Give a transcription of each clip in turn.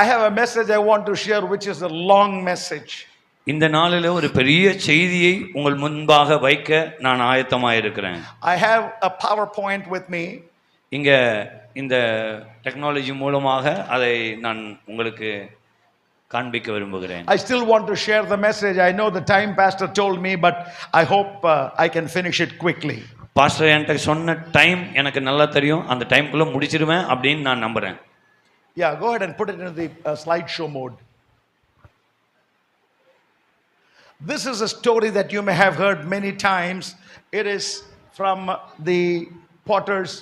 I have a message I want to share which is a long message. இந்த நாளில் ஒரு பெரிய செய்தியை உங்கள் முன்பாக வைக்க நான் ஆயத்தமாக இருக்கிறேன். I have a PowerPoint with me. இங்கே இந்த டெக்னாலஜி மூலமாக அதை நான் உங்களுக்கு காண்பிக்க விரும்புகிறேன். I still want to share the message. I know the time pastor told me, but I hope I can finish it quickly. Pastor என்கிட்ட சொன்ன டைம் எனக்கு நல்லா தெரியும், அந்த டைம்குள்ளே முடிச்சிருவேன் அப்படின்னு நான் நம்புகிறேன். Yeah, go ahead and put it in the slideshow mode. This is a story that you may have heard many times. It is from the potter's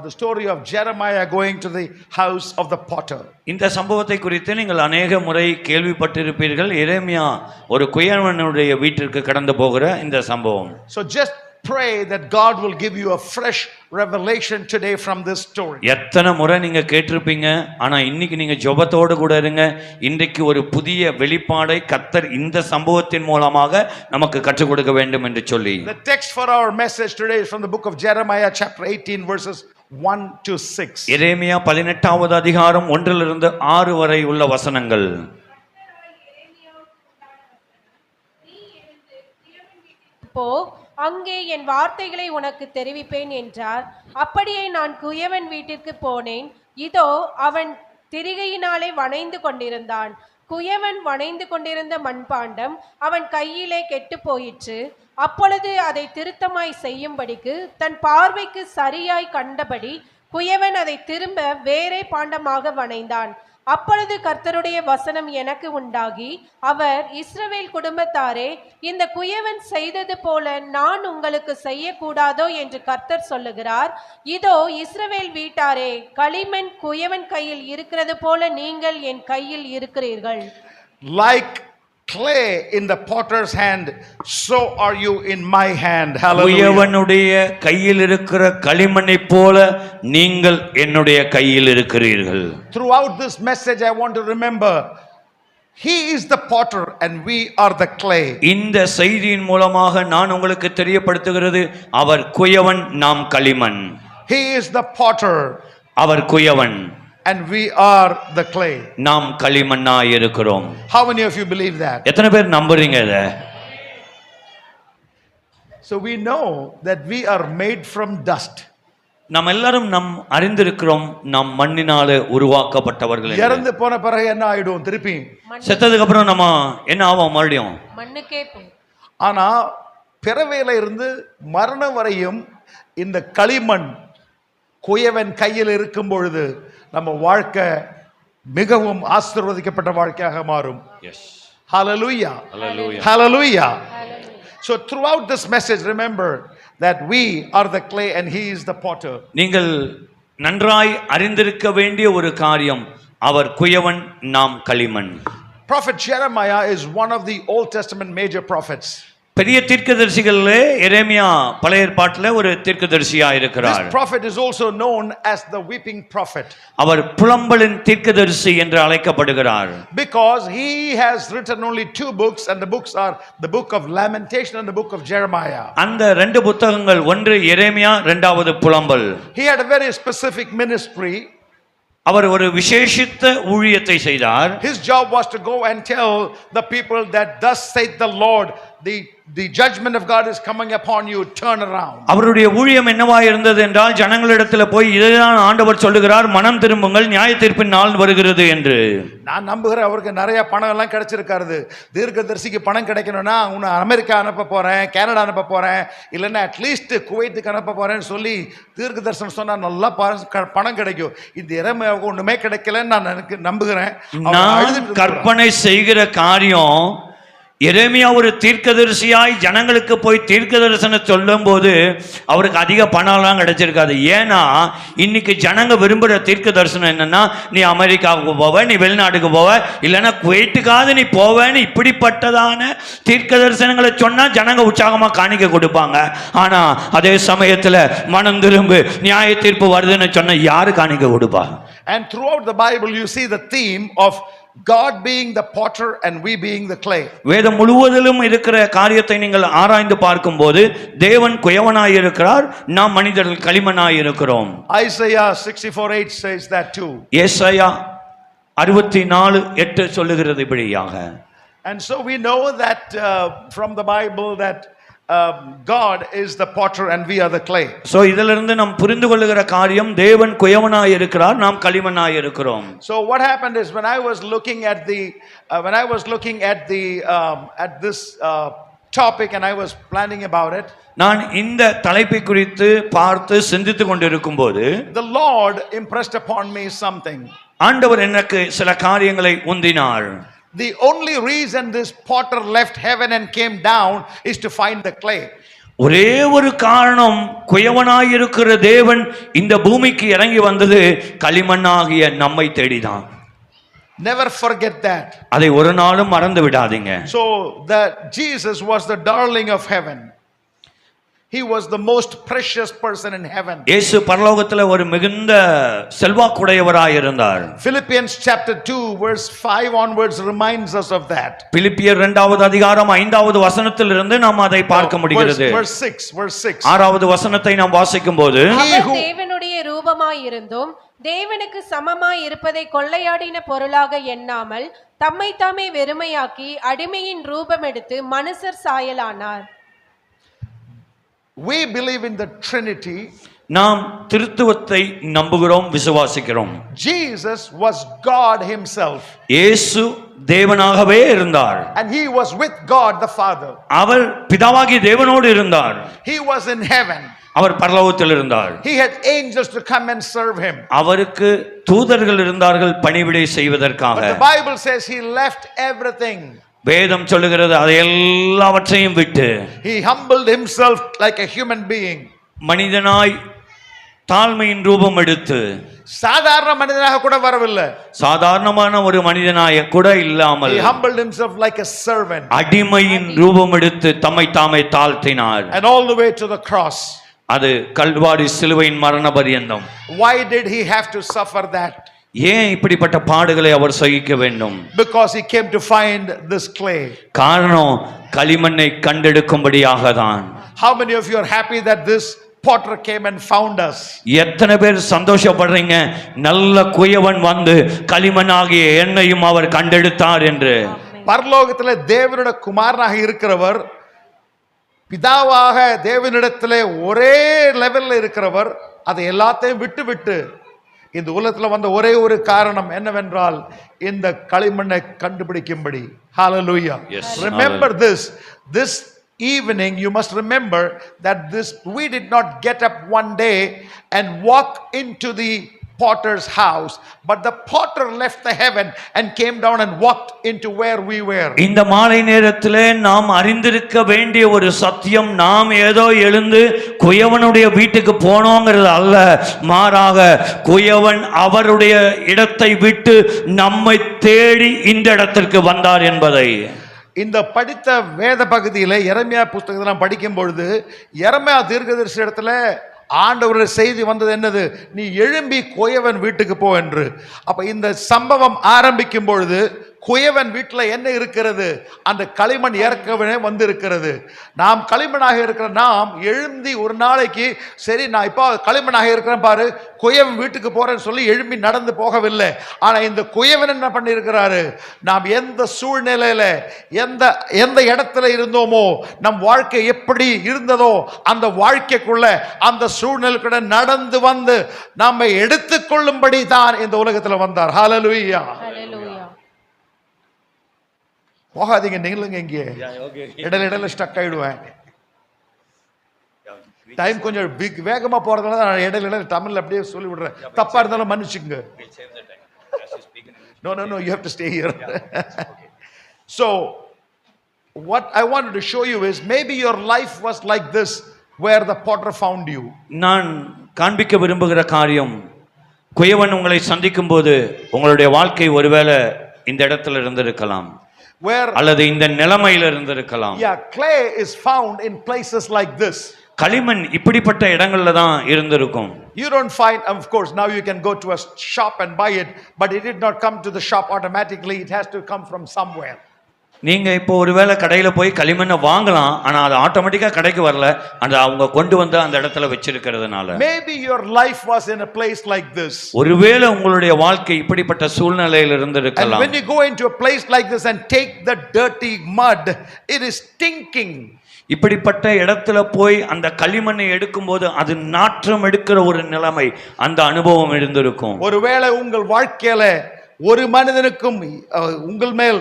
the story of Jeremiah going to the house of the potter. இந்த சம்பவத்தை குறித்து நீங்கள் அநேக முறை கேள்விப்பட்டிருப்பீர்கள். எரேமியா ஒரு குயவனுடைய வீட்டிற்கு கடந்து போகிற இந்த சம்பவம். So just pray that God will give you a fresh revelation today from this story. எத்தனை முறை நீங்க கேட்டிருப்பீங்க, ஆனா இன்னைக்கு நீங்க ஜெபத்தோடு கூட இருங்க. இன்றைக்கு ஒரு புதிய வெளிப்பாடை கர்த்தர் இந்த சம்பவத்தின் மூலமாக நமக்கு கற்றுக் கொடுக்க வேண்டும் என்று சொல்லி. The text for our message today is from the book of Jeremiah chapter 18 verses 1 to 6. எரேமியா 18வது அதிகாரம் 1 - 6 வரை உள்ள வசனங்கள். அங்கே என் வார்த்தைகளை உனக்கு தெரிவிப்பேன் என்றார். அப்படியே நான் குயவன் வீட்டிற்கு போனேன். இதோ அவன் திரிகையினாலே வணைந்து கொண்டிருந்தான். குயவன் வணைந்து கொண்டிருந்த மண்பாண்டம் அவன் கையிலே கெட்டு போயிற்று. அப்பொழுது அதை திருத்தமாய் செய்யும்படிக்கு தன் பார்வைக்கு சரியாய் கண்டபடி குயவன் அதை திரும்ப வேறே பாண்டமாக வணைந்தான். அப்பொழுது கர்த்தருடைய வசனம் எனக்கு உண்டாகி, அவர், இஸ்ரவேல் குடும்பத்தாரே, இந்த குயவன் செய்தது போல நான் உங்களுக்கு செய்யக்கூடாதோ என்று கர்த்தர் சொல்லுகிறார். இதோ இஸ்ரவேல் வீட்டாரே, களிமண் குயவன் கையில் இருக்கிறது போல நீங்கள் என் கையில் இருக்கிறீர்கள். Like clay in the potter's hand, so are you in my hand. Hallelujah. குயவனுடைய கையில் இருக்கிற களிமண்ணை போல நீங்கள் என்னுடைய கையில் இருக்கிறீர்கள். Throughout this message I want to remember, he is the potter and we are the clay. இந்த செய்தியின் மூலமாக நான் உங்களுக்கு தெரியப்படுத்துகிறது, அவர் குயவன், நாம் களிமண். He is the potter our Kuyavan and we are the clay. நாம் களிமண்ணாய் இருக்கிறோம். How many of you believe that? எத்தனை பேர் நம்புறீங்க இதை? So we know that we are made from dust. நாம் எல்லாரும் நாம் அறிந்திருக்கிறோம், நாம் மண்ணினாலே உருவாக்கப்பட்டவர்கள். இறந்து போன பிறகு என்ன ஆயிடும்? திருப்பி செத்ததுக்கு அப்புறம் நம்ம என்ன ஆவோம்? மறுபடியும் மண்ணுக்கே போ. ஆனா பிறவியில இருந்து மரணம் வரையும் இந்த களிமண் குயவன் கையில் இருக்கும் பொழுது நம்ம வாழ்க்கை மிகவும் ஆசீர்வதிக்கப்பட்ட வாழ்க்கையாக மாறும். Yes. Hallelujah. Hallelujah. Hallelujah. So throughout this message remember that we are the clay and he is the potter. நீங்கள் நன்றாய் அறிந்திருக்க வேண்டிய ஒரு காரியம், அவர் குயவன், நாம் களிமண். Prophet Jeremiah is one of the Old Testament major prophets. பெரிய தீர்க்கதரிசிகளே எரேமியா பழைய ஏற்பாட்டிலே ஒரு தீர்க்கதரிசியா இருக்கிறார். This prophet is also known as the weeping prophet. அவர் புலம்பலின் தீர்க்கதரிசி என்று அழைக்கப்படுகிறார். Because he has written only 2 books and the books are the book of Lamentation and the book of Jeremiah. அந்த 2 புத்தகங்கள், ஒன்று எரேமியா, இரண்டாவது புலம்பல். He had a very specific ministry. அவர் ஒரு விசேஷித்த ஊழியத்தை செய்தார். His job was to go and tell the people that thus saith the Lord, the judgment of God is coming upon you, turn around. அவருடைய ஊழியம் என்னவா இருந்தது என்றால், ஜனங்களிடத்தில் போய் இதுதான் ஆண்டவர் சொல்லுகிறார், மனம் திரும்புங்கள், நியாய தீர்ப்பின் நாள் வருகிறது என்று. நான் நம்புகிறேன் அவருக்கு நிறைய பணம் எல்லாம் கிடைச்சிருக்காரு. தீர்க்கதரிசிக்கு பணம் கிடைக்கணும்னா உன்னை அமெரிக்கா அனுப்ப போறேன், கனடா அனுப்ப போறேன், இல்லைன்னா அட்லீஸ்ட் குவைத்துக்கு அனுப்ப போறேன்னு சொல்லி தீர்க்க தரிசனம் சொன்னா நல்லா பணம் கிடைக்கும். இந்த எரேமியாவுக்கு ஒண்ணுமே கிடைக்கலன்னு நான் எனக்கு நம்புகிறேன். நான் கற்பனை செய்கிற காரியம், எரேமியா ஒரு தீர்க்கதரிசியாய் ஜனங்களுக்கு போய் தீர்க்க தரிசனம் சொல்லும் போது அவருக்கு அதிக பணம்லாம் கிடைச்சிருக்காது. ஏன்னா இன்னைக்கு ஜனங்க விரும்புகிற தீர்க்க தரிசனம் என்னன்னா, நீ அமெரிக்காவுக்கு போவ, நீ வெளிநாட்டுக்கு போவ, இல்லைன்னா குவைட்டுக்காவது நீ போவேன்னு இப்படிப்பட்டதான தீர்க்க தரிசனங்களை சொன்னா ஜனங்க உற்சாகமா காணிக்க கொடுப்பாங்க. ஆனா அதே சமயத்துல மனம் திரும்பு, நியாய தீர்ப்பு வருதுன்னு சொன்னா யாரு காணிக்க கொடுப்பா? And throughout the Bible you see the theme of God being the potter and we being the clay. வேதம் முழுவதிலும் இருக்கிற காரியத்தை நீங்கள் ஆராய்ந்து பார்க்கும்போது தேவன் குயவனாய் இருக்கிறார், நாம் மனிதர்கள் களிமண்ணாய் இருக்கிறோம். Isaiah 64:8 says that too. ஏசாயா 64:8 சொல்லுகிறது இப்படியாக. And so we know that from the Bible that God is the potter and we are the clay. So இதிலிருந்து நாம் புரிந்து கொள்ளுகிற காரியம் தேவன் குயவனாய் இருக்கிறார், நாம் களிமண்ணாய் இருக்கிறோம். So what happened is when I was looking at this topic and I was planning about it, நான் இந்த தலைப்பை குறித்து பார்த்து சிந்தித்துக் கொண்டிருக்கும் போது the Lord impressed upon me something. ஆண்டவர் எனக்கு சில காரியங்களை உந்தினார். The only reason this potter left heaven and came down is to find the clay. ஒரே ஒரு காரணம், குயவனாய் இருக்கிற தேவன் இந்த பூமிக்கு இறங்கி வந்தது களிமண்ணாகிய நம்மை தேடிதான். Never forget that. அதை ஒரு நாளும் மறந்து விடாதீங்க. So that Jesus was the darling of heaven. He was the most precious person in heaven. இயேசு பரலோகத்தில் ஒரு மிகுந்த செல்வாக்குடையவராய் இருந்தார். Philippians chapter 2 verse 5 onwards reminds us of that. பிலிப்பியர் 2வது அதிகாரம் 5வது வசனத்திலிருந்து நாம் அதை பார்க்க முடிகிறது. Verse 6. 6வது வசனத்தை நாம் வாசிக்கும்போது, அவர் தேவனுடைய ரூபமாய் இருந்தும் தேவனுக்கு சமமாய் இருப்பதை கொள்ளையாடின பொருளாக எண்ணாமல் தம்மை தாமே வெறுமையாக்கி அடிமையின் ரூபம் எடுத்து மனுஷர் சாயலானார். We believe in the Trinity. நாம் திருத்துவத்தை நம்புகிறோம், விசுவாசிக்கிறோம். Jesus was God himself. இயேசு தேவனாகவே இருந்தார். And he was with God the Father. அவர் பிதாவாகிய தேவனோடு இருந்தார். He was in heaven. அவர் பரலோகத்தில் இருந்தார். He had angels to come and serve him. அவருக்கு தூதர்கள் இருந்தார்கள் பணிவிடை செய்வதற்காக. But the Bible says he left everything. வேதம் சொல்லுகிறது அதை எல்லாவற்றையும் விட்டு he humbled himself like a human being. மனிதனாய் தாழ்மையின் ரூபம் எடுத்து, சாதாரண மனிதனாக கூட வரவில்லை, சாதாரணமான ஒரு மனிதனாய கூட இல்லாமல் he humbled himself like a servant. அடிமையின் ரூபம் எடுத்து தம்மை தாமே தாழ்த்தினார். And all the way to the cross. அது கல்வாரி சிலுவையின் மரண பரியந்தம். Why did he have to suffer that? ஏன் இப்படிப்பட்ட பாடுகளை அவர் சகிக்க வேண்டும்? Because he came to find this clay. காரணம் களிமண்ணை கண்டெடுக்கும்படியாக தான். How many of you are happy that this potter came and found us? எத்தனை பேர் சந்தோஷப்படுறீங்க நல்ல குயவன் வந்து களிமண்ணாகிய என்னையும் அவர் கண்டெடுத்தார் என்று? பரலோகத்திலே தேவனுடைய குமாரனாக இருக்கிறவர், பிதாவாக தேவனிடத்திலே ஒரே லெவல்ல இருக்கிறவர், அதை எல்லாத்தையும் விட்டு இந்த உலகத்தில் வந்த ஒரே ஒரு காரணம் என்னவென்றால் இந்த களிமண்ணை கண்டுபிடிக்கும்படி. Hallelujah. Yes. Remember this evening you must remember that we did not get up one day and walk into the potter's house, but the potter left the heaven and came down and walked into where we were. இந்த மாலை நேரத்திலே நாம் அறிந்திருக்க வேண்டிய ஒரு சத்தியம், நாம் ஏதோ எழுந்து குயவனுடைய வீட்டுக்கு போனோங்கிறது அல்ல, மாறாக குயவன் அவருடைய இடத்தை விட்டு நம்மை தேடி இந்த இடத்திற்கு வந்தார் என்பதை. இந்த படித்த வேத பகுதியில் எரேமியா புத்தகத்தை நாம் படிக்கும் பொழுது எரேமியா தீர்க்கதரிசி இடத்துல ஆண்டவருடைய செய்தி வந்தது என்னது? நீ எழும்பி குயவன் வீட்டுக்கு போ என்று. அப்ப இந்த சம்பவம் ஆரம்பிக்கும் பொழுது குயவன் வீட்டில் என்ன இருக்கிறது? அந்த களிமண் ஏற்கனவே வந்து இருக்கிறது. நாம் களிமண்ணாக இருக்கிற நாம் எழுந்தி ஒரு நாளைக்கு சரி நான் இப்போ களிமண்ணாக இருக்கிறேன் பாரு, குயவன் வீட்டுக்கு போறேன்னு சொல்லி எழும்பி நடந்து போகவில்லை. ஆனா இந்த குயவன் என்ன பண்ணி இருக்கிறாரு? நாம் எந்த சூழ்நிலையில எந்த இடத்துல இருந்தோமோ, நம் வாழ்க்கை எப்படி இருந்ததோ அந்த வாழ்க்கைக்குள்ள அந்த சூழ்நிலைக்குள்ள நடந்து வந்து நம்மை எடுத்துக்கொள்ளும்படி தான் இந்த உலகத்தில் வந்தார். ஹல்லேலூயா. போகாதீங்க, நீங்களுங்க இங்கே இடையில ஸ்டக் ஆயிடுவேன். டைம் கொஞ்சம் வேகமா போறதுனால நான் இடையில தமிழ்ல அப்படியே சொல்லி விடுறேன். தப்பா இருந்தாலும் மன்னிச்சுங்க. No, you have to stay here. So what I wanted to show you is maybe your life was like this where the potter found you. நான் காண்பிக்க விரும்புகிற காரியம், குயவன் உங்களை சந்திக்கும் போது உங்களுடைய வாழ்க்கை ஒருவேளை இந்த இடத்துல இருந்திருக்கலாம், where அல்லது இந்த நிலைமையில இருந்திருக்கலாம். Yeah, clay is found in places like this. களிமண் இப்படிப்பட்ட இடங்கள்ல தான் இருந்திருக்கும். You don't find, of course, now you can go to a shop and buy it, but it did not come to the shop automatically. It has to come from somewhere. நீங்க இப்போ ஒருவேளை கடையில போய் களிமண்ணை வாங்கலாம், ஆனா அது ஆட்டோமேட்டிக்கா கடைக்கு வரல, அந்த அவங்க கொண்டு வந்து அந்த இடத்துல வச்சிருக்கிறதுனால. Maybe your life was in a place like this. ஒருவேளை உங்களுடைய வாழ்க்கை இப்படிப்பட்ட சூழ்நிலையில் And இருந்திருக்கலாம். when you go into a place like this and take the dirty mud, it is stinking. இப்படிப்பட்ட இடத்துல போய் அந்த களிமண்ணை எடுக்கும்போது அது நாற்றம் எடுக்கிற ஒரு நிலைமை, அந்த அனுபவம் இருந்திருக்கும். ஒருவேளை உங்கள் வாழ்க்கையில ஒரு மனிதனுக்கும் உங்கள் மேல்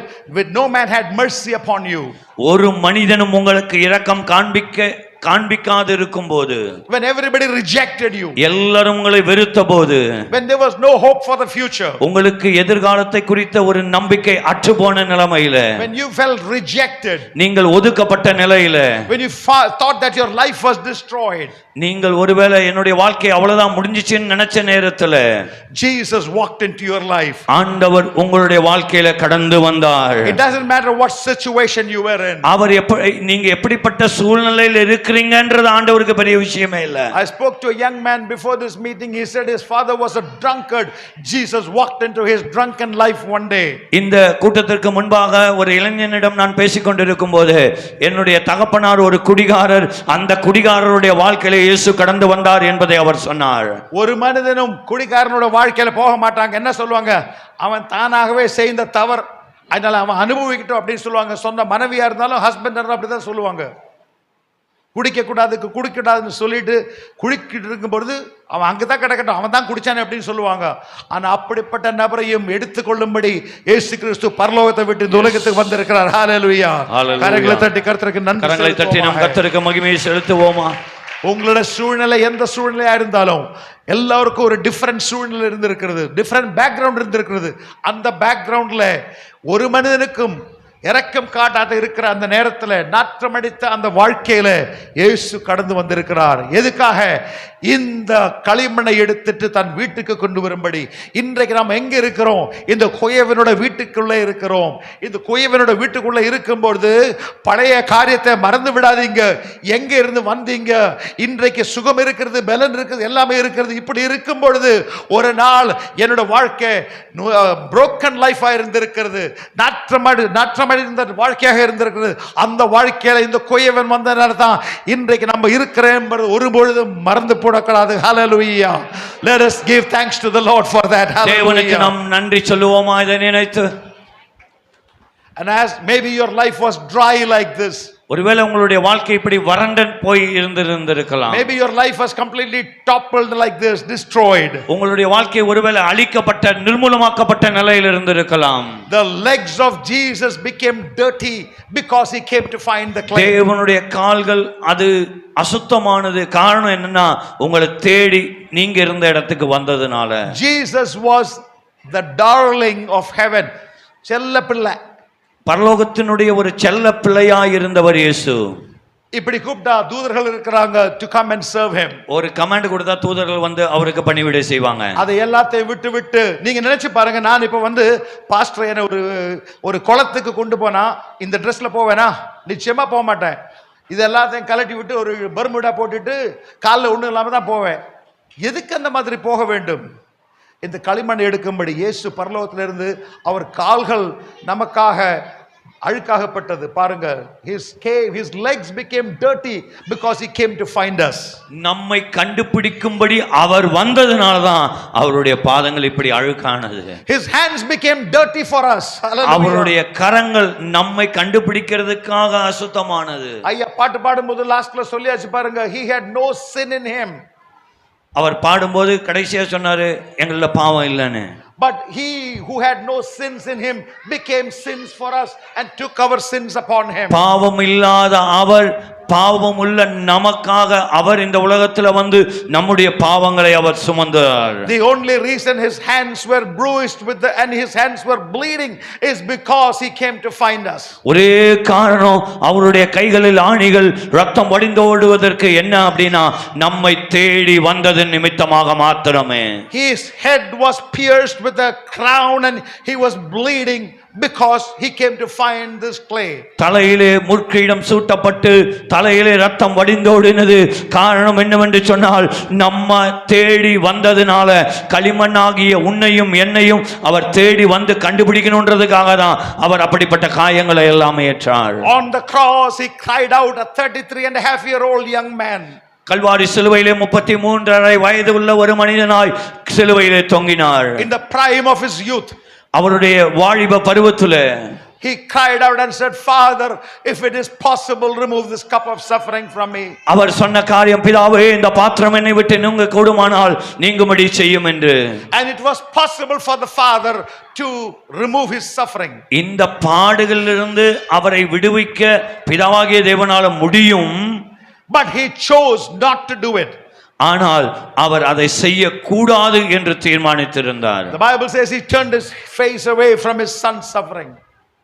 no man had mercy upon you. ஒரு மனிதனும் உங்களுக்கு இரக்கம் காண்பிக்காது இருக்கும்போது, When everybody rejected you. எல்லாரும் உங்களை வெறுத்த போது, When there was no hope for the future. உங்களுக்கு எதிர்காலத்தை குறித்த ஒரு நம்பிக்கை அற்றுப்போன நிலைமையில, When you felt rejected. நீங்கள் ஒதுக்கப்பட்ட நிலையில, When you thought that your life was destroyed. நீங்கள் ஒருவேளை என்னுடைய வாழ்க்கை அவ்வளவுதான் முடிஞ்சிச்சுன்னு நினைச்ச நேரத்துல Jesus walked into your life. ஆண்டவர் உங்களுடைய வாழ்க்கையில கடந்து வந்தார். It doesn't matter what situation you were in. அவர் நீங்க எப்படிப்பட்ட சூழ்நிலையில் இருக்கிறீங்கன்றது ஆண்டவருக்கு பெரிய விஷயமே இல்ல. I spoke to a young man before this meeting. He said his father was a drunkard. Jesus walked into his drunken life one day. இந்த கூட்டத்திற்கு முன்பாக ஒரு இளைஞனிடம் நான் பேசிக் கொண்டிருக்கும் போது, என்னுடைய தகப்பனார் ஒரு குடிகாரர், அந்த குடிகாரருடைய வாழ்க்கையில இயேசு கடந்து வந்தார் என்பதை அவர் சொன்னார். ஒரு மனிதனும் குடிகாரனோட வாழ்க்கையில போக மாட்டாங்க. என்ன சொல்லுவாங்க? அவன் தானாகவே செய்த தவறு, அதனால அவன் அனுபவிக்கட்டும் அப்படின்னு சொல்லுவாங்க. சொந்த மனைவியா இருந்தாலும் ஹஸ்பண்ட் அப்படிதான் சொல்லுவாங்க. குடிக்கூடாதுன்னு சொல்லிட்டு குடிக்கிட்டு இருக்கும் பொழுது அவன் அங்கதான் கிடக்கட்டும், அவன் தான் குடிச்சானே அப்படின்னு சொல்லுவாங்க. ஆனா அப்படிப்பட்ட நபரையும் எடுத்துக்கொள்ளும்படி இயேசு கிறிஸ்து பரலோகத்தை விட்டு இந்த உலகத்துக்கு வந்திருக்கிறார். ஹல்லேலூயா. கரங்களை தட்டி கர்த்தருக்கு நன்றி. கரங்களை தட்டி நாம் கர்த்தருக்கு மகிமையை செலுத்துவோமா? உங்களோட சூழ்நிலை எந்த சூழ்நிலையா இருந்தாலும் எல்லாருக்கும் ஒரு டிஃபரெண்ட் சூழ்நிலை இருந்திருக்கிறது, டிஃபரெண்ட் பேக்ரவுண்ட் இருந்திருக்கிறது. அந்த பேக்ரவுண்ட்ல ஒரு மனிதனுக்கும் இரக்கம் காட்டாத இருக்கிற அந்த நேரத்தில் நாற்றமடித்த அந்த வாழ்க்கையில இயேசு கடந்து வந்திருக்கிறார். எதுக்காக? இந்த களிமண்ணை எடுத்துட்டு தன் வீட்டுக்கு கொண்டு வரும்படி. இன்றைக்கு நாம் எங்க இருக்கிறோம்? இந்த குயவனோட வீட்டுக்குள்ளே இருக்கிறோம். இந்த குயவனோட வீட்டுக்குள்ள இருக்கும்போது பழைய காரியத்தை மறந்து விடாதீங்க. எங்க இருந்து வந்தீங்க? இன்றைக்கு சுகம் இருக்கிறது, பலன் இருக்கிறது, எல்லாமே இருக்கிறது. இப்படி இருக்கும் பொழுது ஒரு நாள் என்னோட வாழ்க்கை புரோக்கன் லைஃபா இருந்திருக்கிறது, நாற்றமடைந்த வாழ்க்கையாக இருந்திருக்கிறது. அந்த வாழ்க்கையில இந்த குயவன் வந்தனால தான் இன்றைக்கு நம்ம இருக்கிறேன் என்பது ஒருபொழுதும் மறந்து போடக்கூடாது. ஹல்லேலூயா. Let us give thanks to the Lord for that. தேவனுக்கு நாம் நன்றி சொல்லுவோமா இதை நினைத்து? And as maybe your life was dry like this. ஒருவேளை உங்களுடைய வாழ்க்கை இப்படி வறண்டு போய் இருந்திருக்கலாம். Maybe your life was completely toppled like this, destroyed. உங்களுடைய வாழ்க்கை ஒருவேளை அழிக்கப்பட்ட, நிர்மூலமாக்கப்பட்ட நிலையில் இருந்திருக்கலாம். The legs of Jesus became dirty because he came to find the clay. தேவனுடைய கால்கள் அது அசுத்தமானது. காரணம் என்னன்னா, உங்களை தேடி நீங்க இருந்த இடத்துக்கு வந்ததுனால. Jesus was the darling of heaven. செல்ல பிள்ளை, பரலோகத்தினுடைய ஒரு செல்ல பிள்ளையாய் இருந்தவர் இயேசு. இப்படி கூப்பிட்டா தூதர்கள் இருக்கிறாங்க to come and serve him. ஒரு கமாண்ட் கொடுத்தா தூதர்கள் வந்து அவருக்கு பணிவிடை செய்வாங்க. அதை எல்லாத்தையும் விட்டு நீங்க நினைச்சு பாருங்க, நான் இப்ப வந்து பாஸ்டர் என்ன ஒரு குளத்துக்கு கொண்டு போனா இந்த ட்ரெஸ்ல போவேனா? நிச்சயமா போக மாட்டேன். இது எல்லாத்தையும் கலட்டி விட்டு ஒரு பர்முடா போட்டுட்டு காலில் ஒன்றும் இல்லாம தான் போவேன். எதுக்கு அந்த மாதிரி போக வேண்டும்? இந்த களிமண் எடுக்கும்படி இயேசு பரலோகத்திலிருந்து அவர் கால்கள் நமக்காக அழுக்காகப்பட்டது. பாருங்க, his legs became dirty because he came to find us. நம்மை கண்டுபிடிக்கும்படி அவர் வந்ததனால தான் அவருடைய பாதங்கள் இப்படி அழுக்கானது. His hands became dirty for us. அவருடைய கரங்கள் நம்மை கண்டுபிடிக்கிறதுக்காக அசுத்தமானது. ஐயா பாட்டு பாடும்போது லாஸ்ட்ல சொல்லியாச்சு பாருங்க, he had no sin in him. அவர் பாடும்போது கடைசியா சொன்னாரு, எங்கள பாவம் இல்லைன்னு. But he who had no sins in him became sins for us and took our sins upon him. பாவம் இல்லாத அவர் பாவம் உள்ள நமக்காக அவர் இந்த உலகத்துல வந்து நம்முடைய பாவங்களை அவர் சுமந்தார். The only reason his hands were bruised and his hands were bleeding is because he came to find us. ஒரே காரணம், அவருடைய கைகளில் ஆணிகள் ரத்தம் வடிந்தோடுவதற்கு என்ன அப்படின்னா, நம்மை தேடி வந்தது நிமித்தமாக மாத்திரமே. His head was pierced with a crown and he was bleeding because he came to find this clay. தலையிலே முற்கிரீடம் சூட்டப்பட்டு தலையிலே ரத்தம் வடிந்தோடினது காரணம் என்னவென்று சொன்னால் நம்ம தேடி வந்ததுனால களிமண்ணாகிய உன்னையும் என்னையும் அவர் தேடி வந்து கண்டுபிடிக்கணுன்றதுக்காக தான் அவர் அப்படிப்பட்ட காயங்களை எல்லாம் ஏற்றார். On the cross he cried out, a 33.5-year-old young man. Kalvari சிலுவையிலே 33.5 வயது உள்ள ஒரு மனிதனாய் சிலுவையிலே தொங்கினார். In the prime of his youth, அவருடைய வாலிப பருவத்திலே he cried out and said, Father, if it is possible, remove this cup of suffering from me. அவர் சொன்ன காரியம், பிதாவே இந்த பாத்திரம் என்னை விட்டு நீங்க கூடுமானால் நீங்கும்படி செய்யும் என்று. And it was possible for the Father to remove his suffering. இந்த பாடுகளிலிருந்து அவரை விடுவிக்க பிதாவாகிய தேவனால முடியும். But he chose not to do it. ஆனால் அவர் அதை செய்ய கூடாது என்று தீர்மானித்திருந்தார். The Bible says he turned his face away from his son's suffering.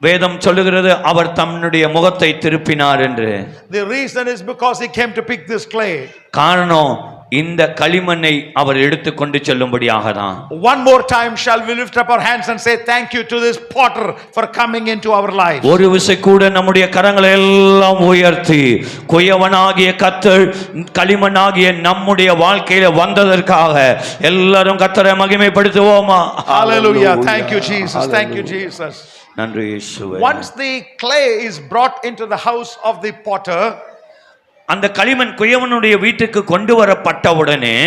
வேதம் சொல்லுகிறது அவர் தன்னுடைய முகத்தை திருப்பினார் என்று. The reason is because he came to pick this clay. காரணம் இந்த களிமண்ணை அவர் எடுத்துக்கொண்டு செல்லும்படியாக தான். One more time shall we lift up our hands and say thank you to this potter for coming into our life. ஒரு விசை கூட நம்முடைய கரங்களை எல்லாம் உயர்த்தி குயவனாகிய கர்த்தர் களிமண்ணாகிய நம்முடைய வாழ்க்கையில வந்ததற்காக எல்லாரும் கர்த்தரை மகிமைப்படுத்துவோமா? Hallelujah. Thank you Jesus. Thank you Jesus. நன்றி இயேசுவே. Once the clay is brought into the house of the potter, அந்த களிமண் குயவனுடைய வீட்டுக்கு கொண்டு வரப்பட்டவுடனே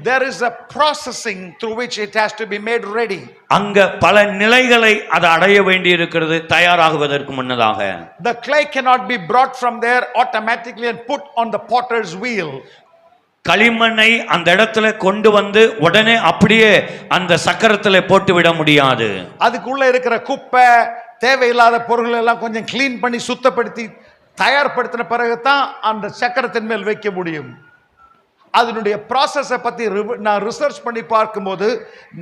there is a processing through which it has to be made ready. அங்க பல நிலைகளை அது அடைய வேண்டி இருக்கிறது தயாராகுவதற்கு முன்னதாக. The clay cannot be brought from there automatically and put on the potter's wheel. களிமண்ணை அந்த இடத்துல கொண்டு வந்து உடனே அப்படியே அந்த சக்கரத்துல போட்டு விட முடியாது. அதுக்குள்ள இருக்கிற குப்பை தேவையில்லாத பொருட்கள் எல்லாம் கொஞ்சம் கிளீன் பண்ணி சுத்தப்படுத்தி தயார்படுத்தின பிறகுதான் அந்த சக்கரத்தின் மேல் வைக்க முடியும். அதனுடைய ப்ராசஸை பற்றி நான் ரிசர்ச் பண்ணி பார்க்கும்போது